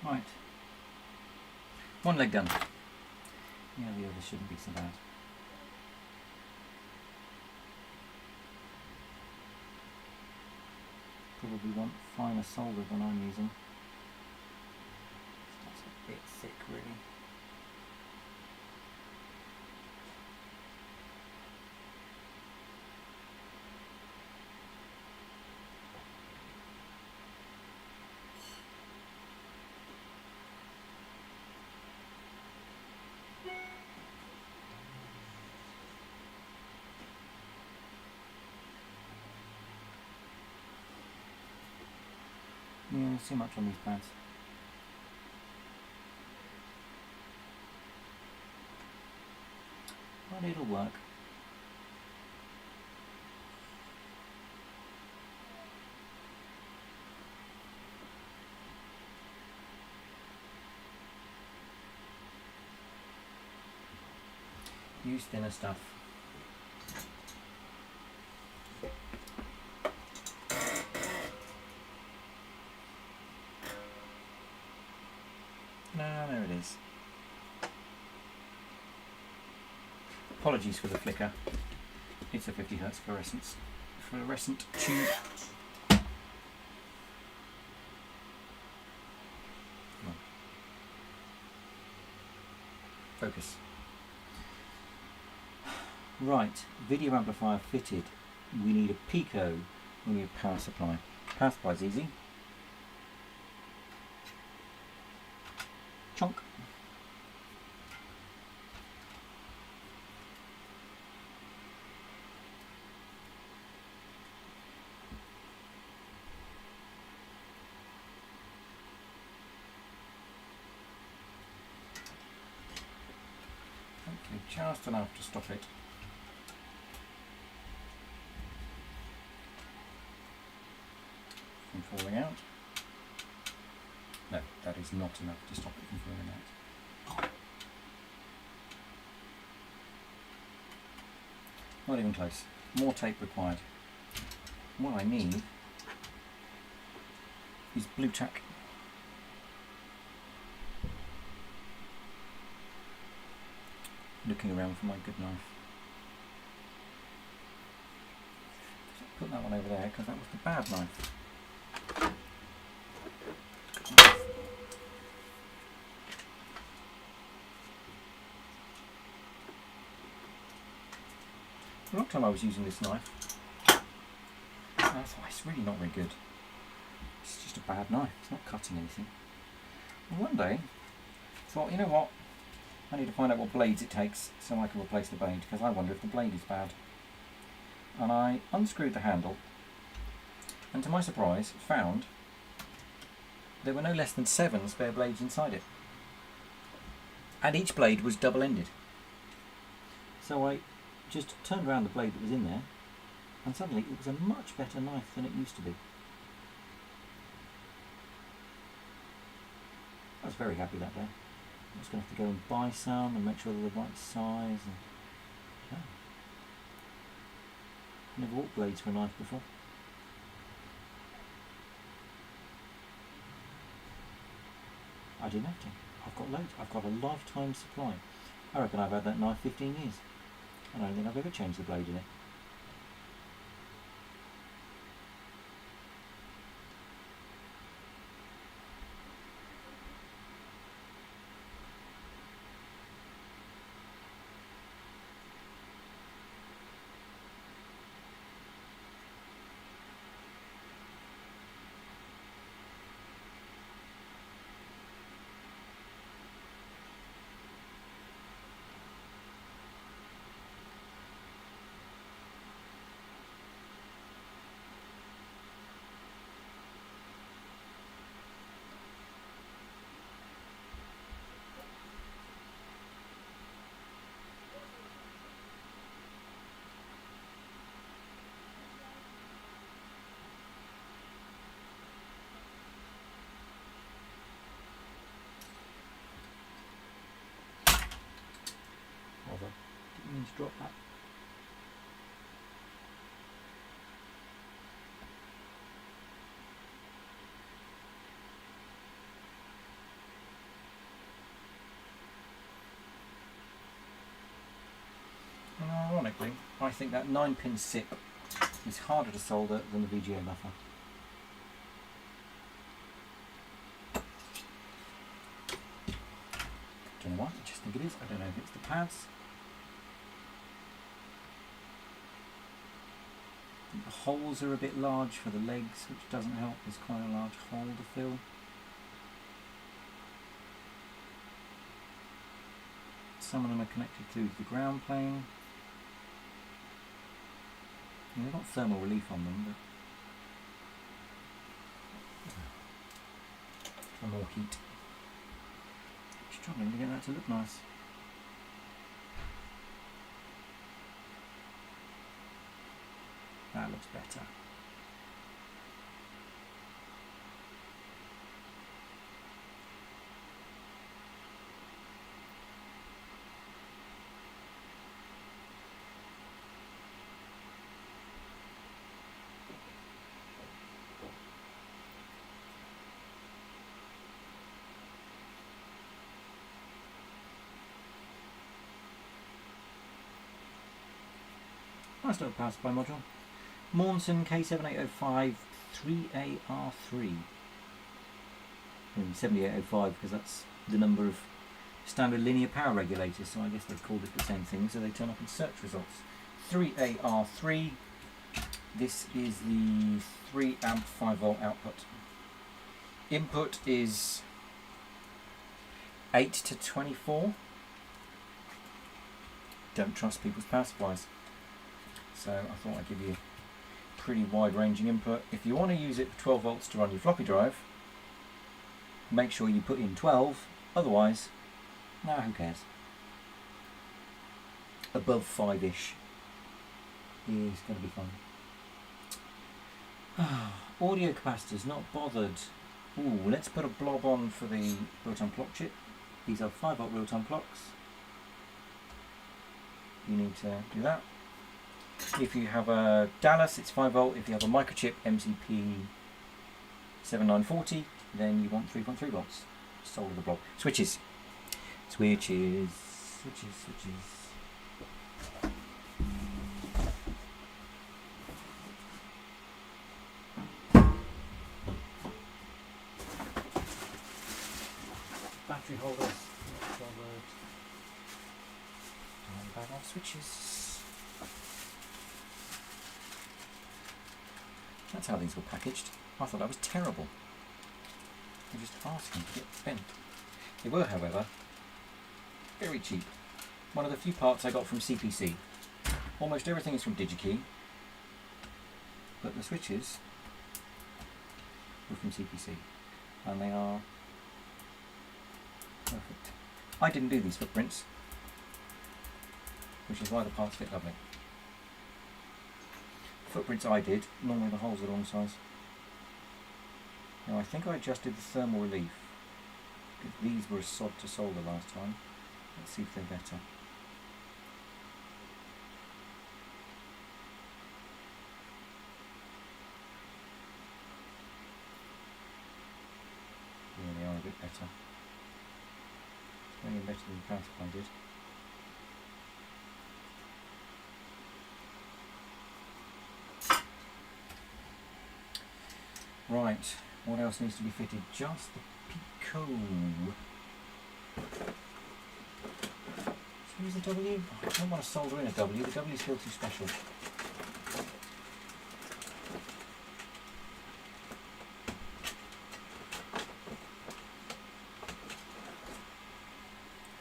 Right. One leg done. Yeah, the other shouldn't be so bad. Probably want finer solder than I'm using. That's a bit thick, really. Yeah, it's too much on these pads. But it'll work. Use thinner stuff. No, there it is. Apologies for the flicker. It's a 50 Hz fluorescent tube. Come on. Focus. Right, video amplifier fitted. We need a Pico. We need a power supply. Power supply is easy. Chonk. Okay, just enough to stop it. From falling out. No, that is not enough to stop it from falling out. Not even close. More tape required. What I need is blue tack. Looking around for my good knife. Put that one over there because that was the bad knife. For a long time I was using this knife. That's why it's really not very good. It's just a bad knife. It's not cutting anything. And one day, I thought, you know what? I need to find out what blades it takes so I can replace the blade, because I wonder if the blade is bad. And I unscrewed the handle, and to my surprise, found there were no less than 7 spare blades inside it. And each blade was double-ended. So I just turned around the blade that was in there, and suddenly it was a much better knife than it used to be. I was very happy that day. I was going to have to go and buy some and make sure they're the right size. And yeah. Never bought blades for a knife before. I didn't have to. I've got loads. I've got a lifetime supply. I reckon I've had that knife 15 years. I don't think I've ever changed the blade in it. Didn't mean to drop that. And ironically, I think that 9-pin SIP is harder to solder than the VGA buffer. Don't know why, I just think it is. I don't know if it's the pads. The holes are a bit large for the legs, which doesn't help. There's quite a large hole to fill. Some of them are connected through to the ground plane. And they've got thermal relief on them, but for more heat. Struggling to get that to look nice. That looks better. Nice little power supply module. Mornson K7805 3AR3. 7805 because that's the number of standard linear power regulators, so I guess they've called it the same thing, so they turn up in search results. 3AR3. This is the 3 amp 5 volt output. Input is 8 to 24. Don't trust people's power supplies. So I thought I'd give you pretty wide ranging input. If you want to use it for 12 volts to run your floppy drive, make sure you put in 12, otherwise, nah, who cares. Above 5-ish is going to be fine. Audio capacitors, not bothered. Ooh, let's put a blob on for the real-time clock chip. These are 5 volt real-time clocks. You need to do that. If you have a Dallas, it's 5 volt. If you have a microchip MCP 7940, then you want 3.3 volts. Solder the blob. Switches. Switches. Switches. Switches. Battery holders. Not bothered. And back on switches. That's how these were packaged. I thought that was terrible. They're just asking to get bent. They were, however, very cheap. One of the few parts I got from CPC. Almost everything is from DigiKey, but the switches were from CPC, and they are perfect. I didn't do these footprints, which is why the parts fit lovely. The footprints I did, normally the holes are the wrong size. Now I think I adjusted the thermal relief, because these were a sod to solder last time. Let's see if they're better. Yeah, they are a bit better. Maybe better than the plastic I did. Right, what else needs to be fitted? Just the Pico. Should we use the W? I don't want to solder in a W, the W's feel too special.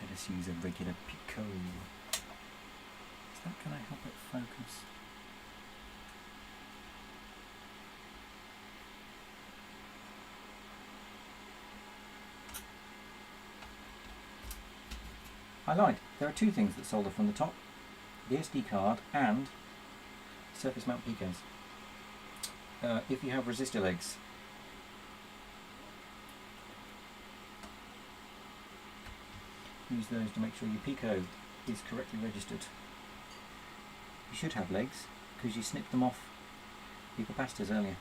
Let us use a regular Pico. Is that going to help it focus? I lied. There are two things that solder from the top. The SD card and surface mount Picos. If you have resistor legs. Use those to make sure your Pico is correctly registered. You should have legs because you snipped them off your capacitors earlier.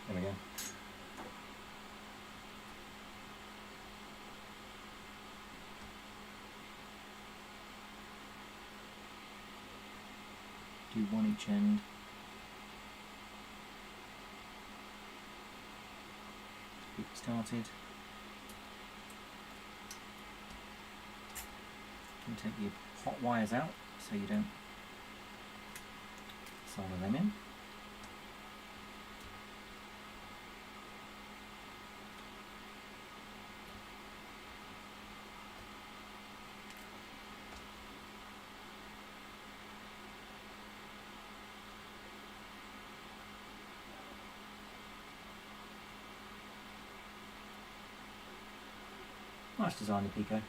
There we go. Do one each end. Get it started. And take your hot wires out so you don't solder them in. Nice design, the Pico.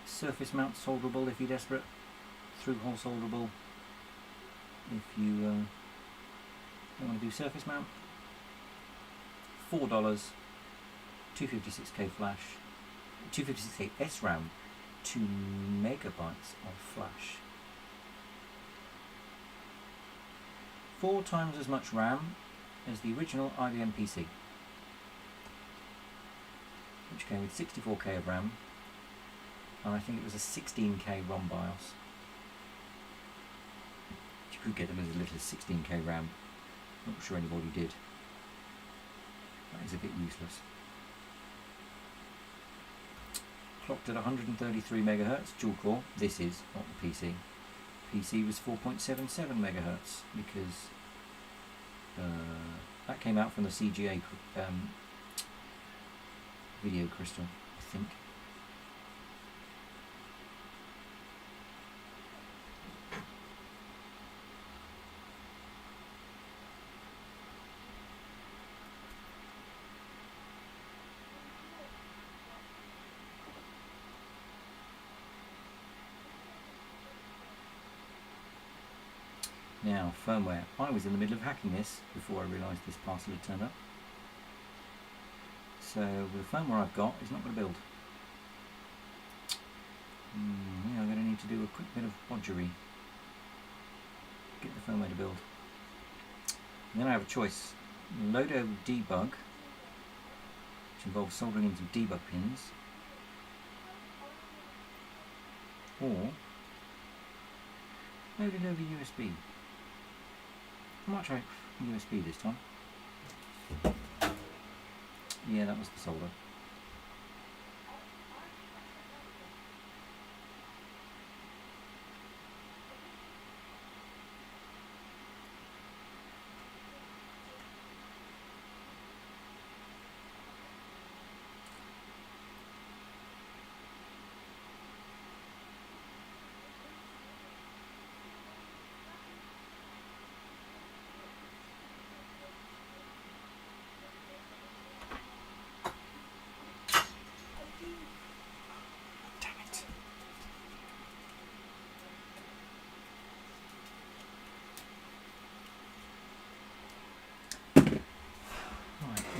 Surface mount solderable if you're desperate. Through hole solderable if you don't want to do surface mount. $4, 256k flash, 256k SRAM, 2 megabytes of flash. 4 times as much RAM as the original IBM PC, which came with 64k of RAM, and I think it was a 16k ROM BIOS. You could get them as little as 16k RAM. Not sure anybody did. That is a bit useless. Clocked at 133 megahertz dual core. This is not the PC. PC was 4.77 megahertz because that came out from the CGA video crystal, I think. Now, firmware. I was in the middle of hacking this before I realised this parcel had turned up. So the firmware I've got is not going to build. Yeah, I'm going to need to do a quick bit of bodgery. Get the firmware to build. And then I have a choice. Lodo debug, which involves soldering in some debug pins, or load it over USB. I might try USB this time. Yeah, that was the solder.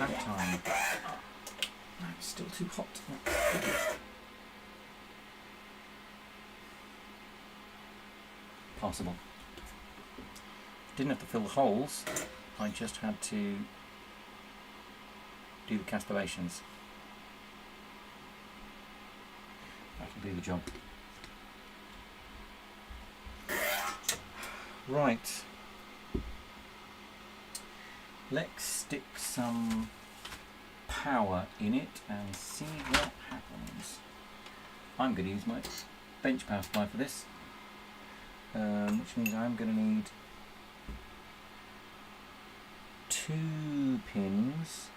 About time. No, it's still too hot. Possible. Didn't have to fill the holes, I just had to do the castellations. That'll do the job. Right. Let's stick some power in it and see what happens. I'm going to use my bench power supply for this, which means I'm going to need 2 pins.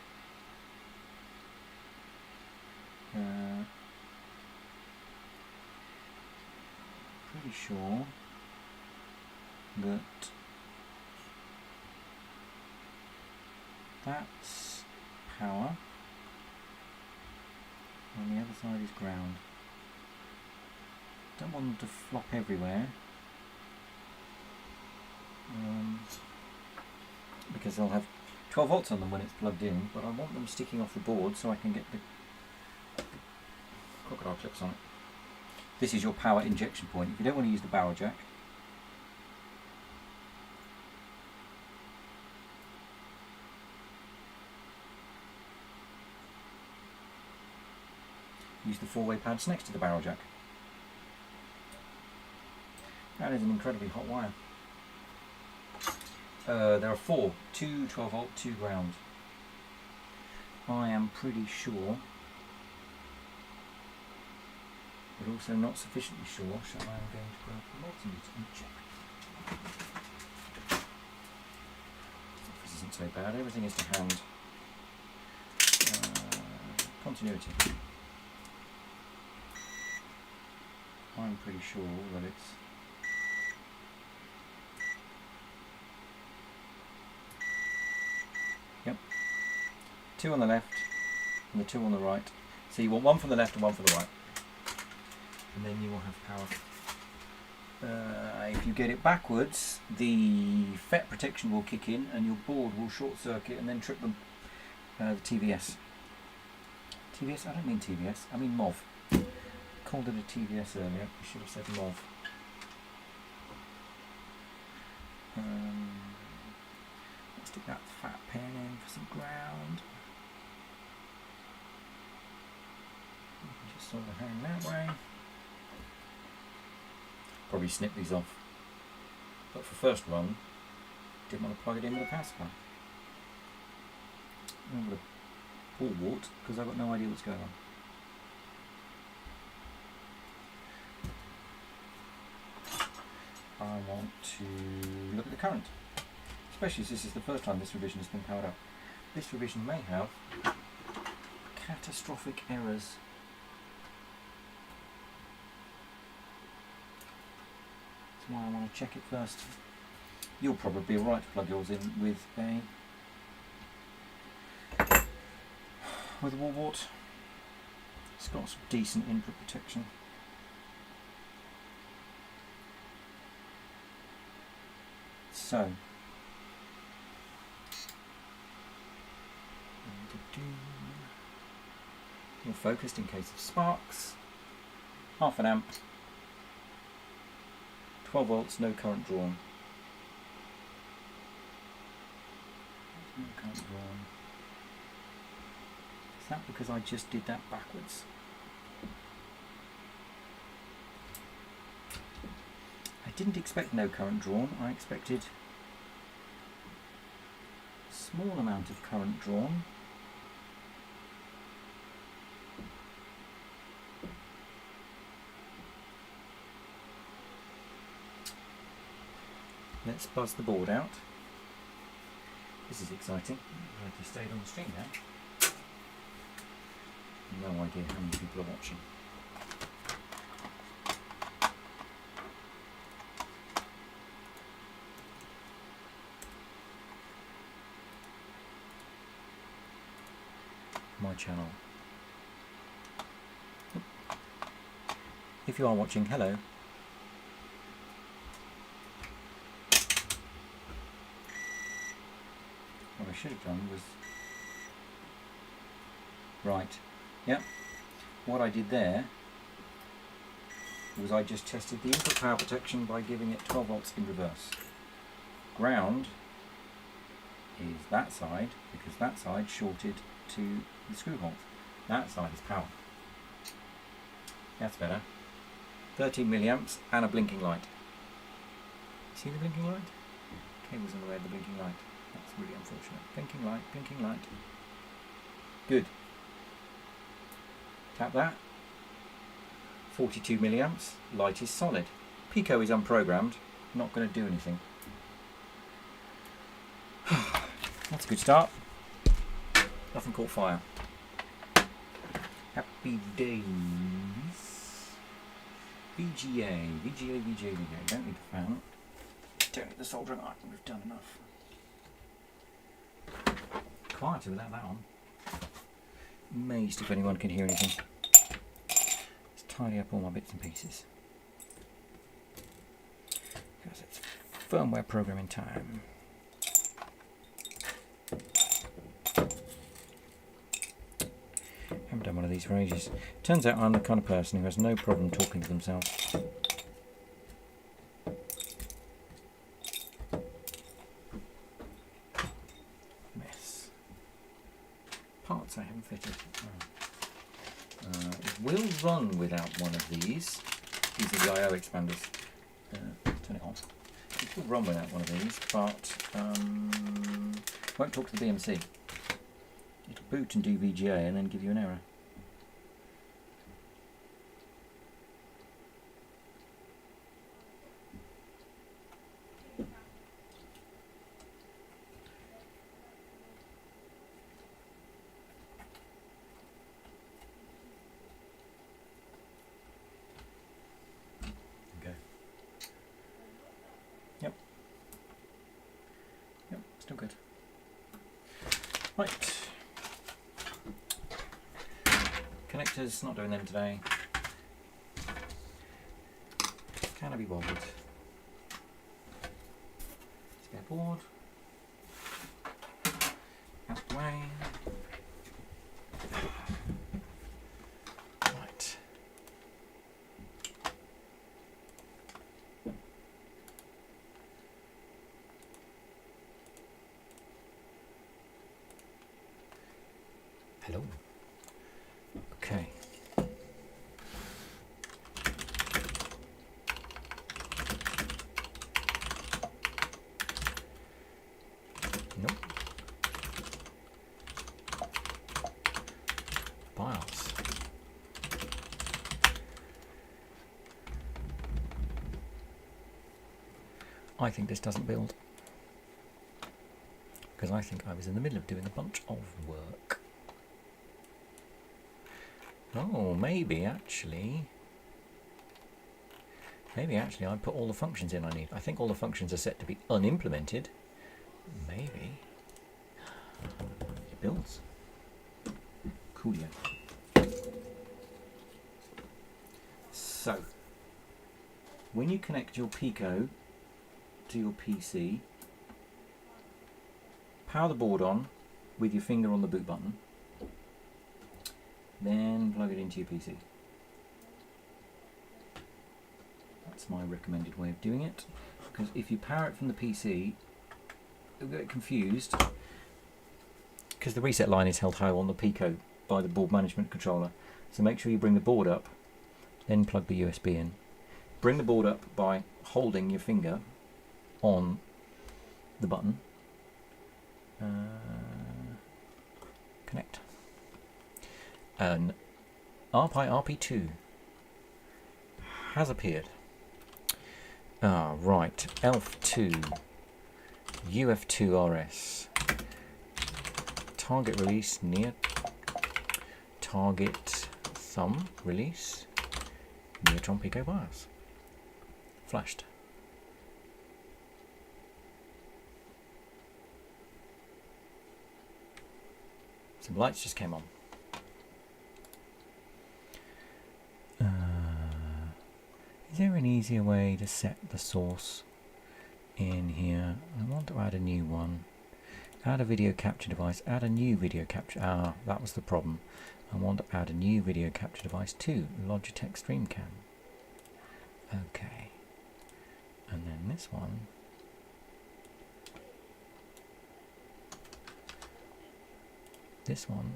Pretty sure that that's power, and the other side is ground. Don't want them to flop everywhere, because they'll have 12 volts on them when it's plugged in, but I want them sticking off the board so I can get the crocodile clips on it. This is your power injection point. If you don't want to use the barrel jack, use the 4-way pads next to the barrel jack. That is an incredibly hot wire. There are 4, 2 12 volt, 2 ground. I am pretty sure, but also not sufficiently sure, so I am going to grab the multimeter and check. This isn't so bad, everything is to hand. Continuity. I'm pretty sure that it's 2 on the left and the 2 on the right. So you want 1 from the left and 1 from the right, and then you will have power. If you get it backwards, the FET protection will kick in and your board will short circuit and then trip them. The TVS. TVS? I don't mean TVS, I mean MOV. Called it a TVS earlier, I should have said MOV. Let's stick that fat pen in for some ground. Just sort of hang that way. Probably snip these off. But for first run, didn't want to plug it in with a power supply. I'm going to pull wart because I've got no idea what's going on. I want to look at the current, especially as this is the first time this revision has been powered up. This revision may have catastrophic errors. That's why I want to check it first. You'll probably be alright to plug yours in with a wall wart. It's got some decent input protection. So, all focused in case of sparks. Half an amp, 12 volts, no current drawn. No current drawn. Is that because I just did that backwards? I didn't expect no current drawn, I expected a small amount of current drawn. Let's buzz the board out. This is exciting. I'm glad you stayed on the stream now. No idea how many people are watching. My channel. If you are watching, hello. What I should have done was Right. Yep. What I did there was I just tested the input power protection by giving it 12 volts in reverse. Ground is that side, because that side shorted to the screw hole. That side is power. That's better. 13 milliamps and a blinking light. See the blinking light? Cable's in the way of the blinking light. That's really unfortunate. Blinking light, blinking light. Good. Tap that. 42 milliamps. Light is solid. Pico is unprogrammed. Not going to do anything. That's a good start. Nothing caught fire. Happy days. VGA. Don't need the fan. Don't need the soldering iron. We've done enough. Quieter without that on. Amazed if anyone can hear anything. Let's tidy up all my bits and pieces. Because it's firmware programming time. Haven't done one of these for ages. Turns out I'm the kind of person who has no problem talking to themselves. Mess. Parts I haven't fitted. It will run without one of these. These are the I/O expanders. Turn it on. It will run without one of these, but won't talk to the BMC. It'll boot and do VGA and then give you an error. Okay. Yep. Yep, still good. Right. Connectors, not doing them today. Can I be bothered? Spare board. Out the way. Right. Hello. Okay. Nope. BIOS. I think this doesn't build. Because I think I was in the middle of doing a bunch of work. Oh, maybe actually I put all the functions in I need. I think all the functions are set to be unimplemented. Maybe. It builds. Coolio. So, when you connect your Pico to your PC, power the board on with your finger on the boot button. Then plug it into your PC. That's my recommended way of doing it, because if you power it from the PC, you'll get confused, because the reset line is held high on the Pico by the board management controller. So make sure you bring the board up, then plug the USB in. Bring the board up by holding your finger on the button. Connect. An RP2 has appeared. Right, ELF2, UF2RS, target release near target thumb release, Neotron Pico BIOS, flashed. Some lights just came on. Is there an easier way to set the source in here? I want to add a new one. Add a video capture device. Add a new video capture. Ah, that was the problem. I want to add a new video capture device too. Logitech StreamCam. Okay. And then this one. This one.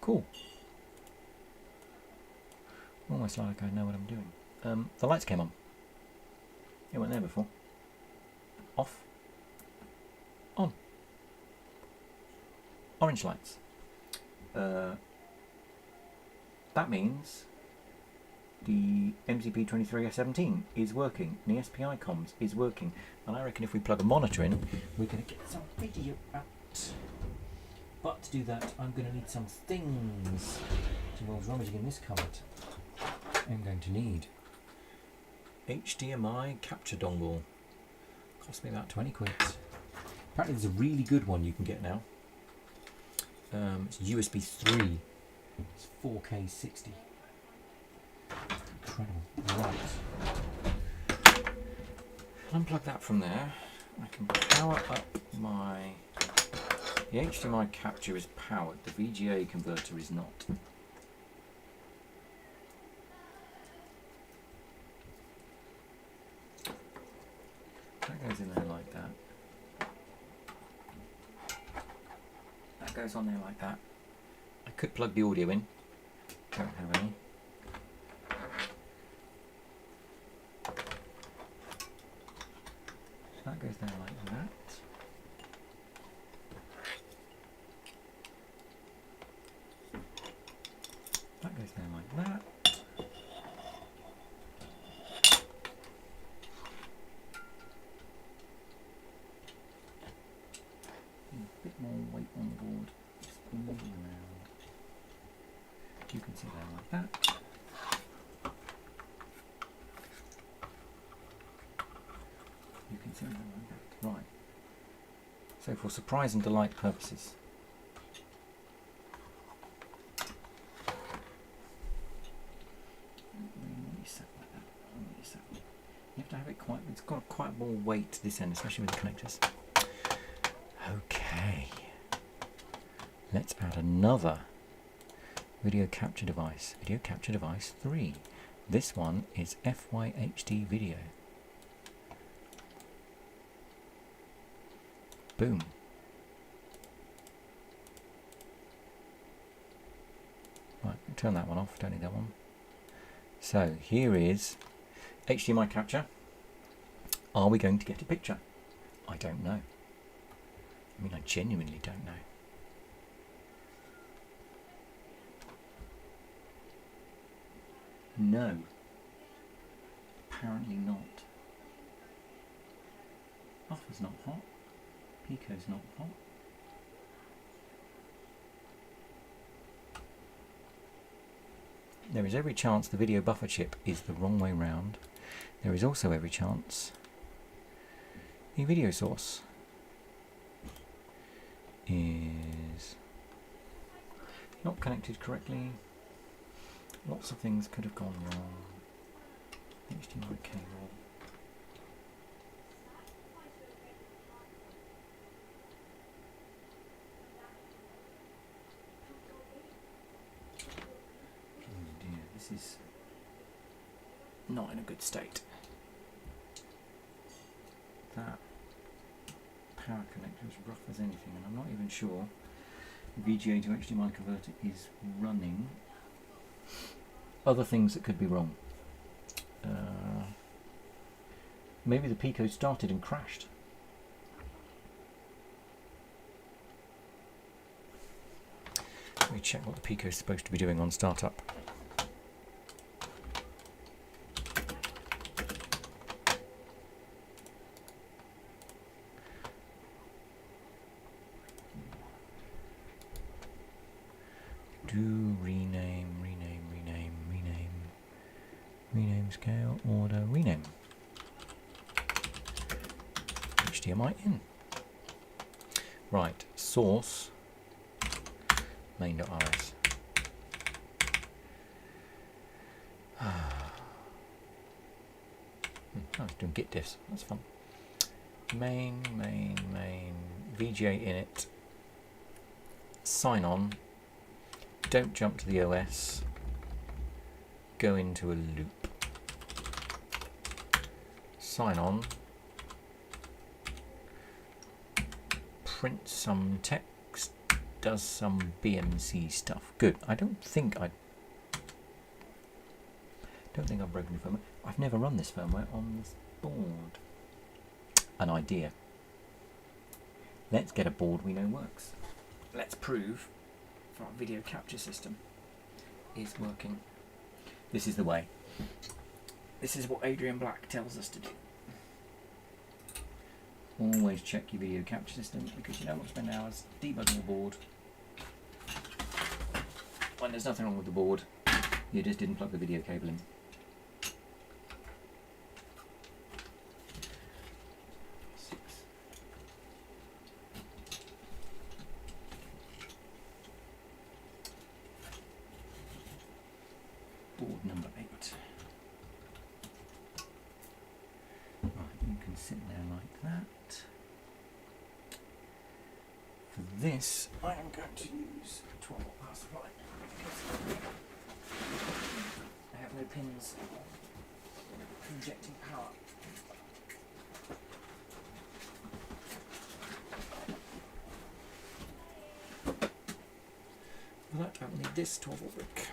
Cool. Almost like I know what I'm doing. The lights came on. It weren't there before. Off. On. Orange lights. That means the MZP23S17 is working. And the SPI comms is working. And I reckon if we plug a monitor in, we're going to get some video out. But to do that, I'm going to need some things. So while I was rummaging in this cupboard, I'm going to need HDMI capture dongle. Cost me about 20 quid. Apparently there's a really good one you can get now. It's USB 3. It's 4K 60. Incredible. Right. Unplug that from there. I can power up my... The HDMI capture is powered. The VGA converter is not. That goes in there like that. That goes on there like that. I could plug the audio in. Don't have any. So that goes there like that. That goes there like that. A bit more weight on the board. Just move it around. You can see there like that. You can see there like that. Right. So for surprise and delight purposes. You have to have it quite, it's got quite more weight to this end, especially with the connectors. Okay. Let's add another video capture device. Video capture device 3. This one is FYHD video. Boom. Right, turn that one off, don't need that one. So here is HDMI capture. Are we going to get a picture? I don't know. I mean, I genuinely don't know. No. Apparently not. Buffer's not hot. Pico's not hot. There is every chance the video buffer chip is the wrong way round. There is also every chance the video source is not connected correctly. Lots of things could have gone wrong. HDMI cable. Oh dear, this is not in a good state. That power connector is rough as anything, and I'm not even sure the VGA to HDMI converter is running. Other things that could be wrong. Maybe the Pico started and crashed. Let me check what the Pico is supposed to be doing on startup. Rename scale, order, rename. HDMI in. Right, source, main.rs. I was doing git diffs. That's fun. Main, VGA init. Sign on. Don't jump to the OS. Go into a loop. Sign on. Print some text. Does some BMC stuff. Good. I don't think I've broken the firmware. I've never run this firmware on this board. An idea. Let's get a board we know works. Let's prove our video capture system is working. This is the way. This is what Adrian Black tells us to do. Always check your video capture system because you don't want to spend hours debugging a board when there's nothing wrong with the board. You just didn't plug the video cable in. Board number 8. Right, you can sit there like that. For this, I am going to use 12 volt power supply because I have no pins for injecting power. For that, I will need this 12 volt brick.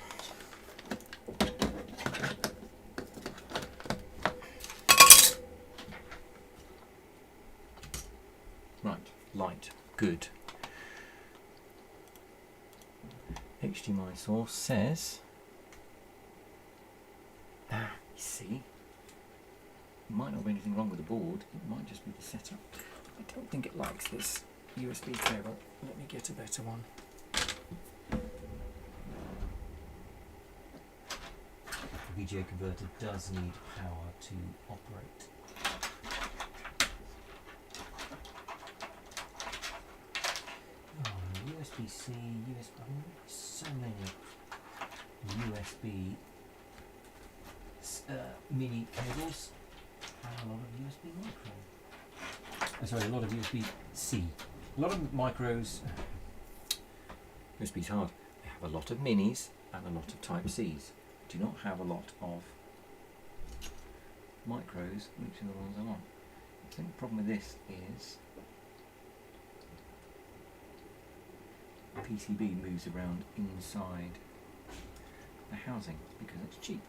Right, light, good. HDMI source says, you see, might not be anything wrong with the board, it might just be the setup. I don't think it likes this USB cable. Let me get a better one. The VGA converter does need power to operate. USB-C, USB, so many USB mini cables and a lot of USB micro. Sorry, a lot of USB-C. A lot of micros. USB's hard. They have a lot of minis and a lot of Type-Cs. Do not have a lot of micros, which are the ones I want. I think the problem with this is PCB moves around inside the housing because it's cheap.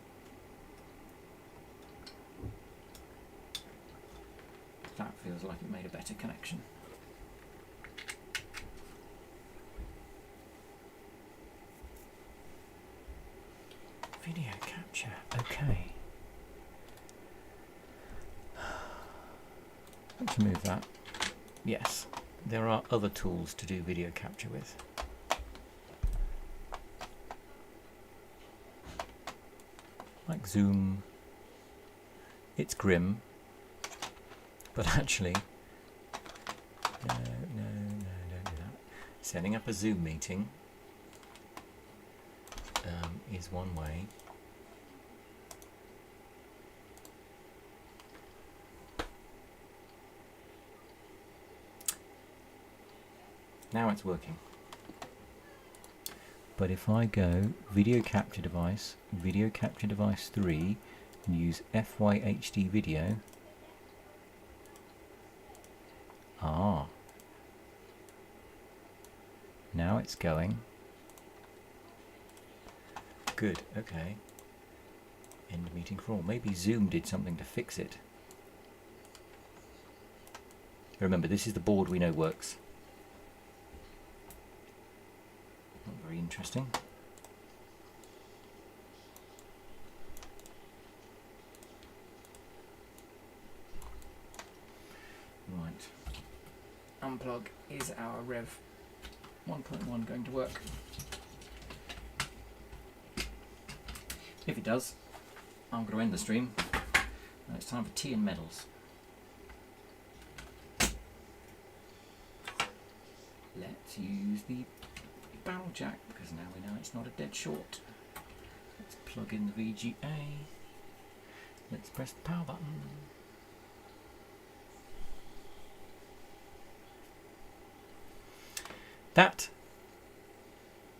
That feels like it made a better connection. Video capture, okay. Let's move that. Yes, there are other tools to do video capture with. Like Zoom. It's grim, but actually, no, don't do that. Setting up a Zoom meeting is one way. Now it's working. But if I go video capture device 3 and use FYHD video, now it's going. Good, okay. End meeting for all. Maybe Zoom did something to fix it. Remember, this is the board we know works. Not very interesting. Right. Unplug is our Rev 1.1 going to work? If it does, I'm going to end the stream. And it's time for tea and medals. Let's use the barrel jack because now we know it's not a dead short. Let's plug in the VGA. Let's press the power button. That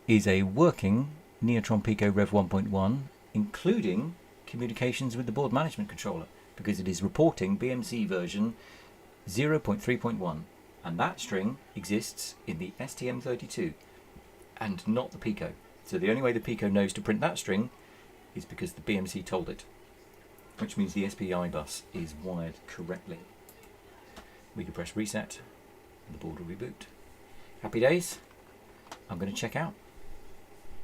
is a working Neotron Pico Rev 1.1, including communications with the board management controller, because it is reporting BMC version 0.3.1, and that string exists in the STM32 and not the Pico. So the only way the Pico knows to print that string is because the BMC told it, which means the SPI bus is wired correctly. We can press reset and the board will reboot. Happy days. I'm going to check out.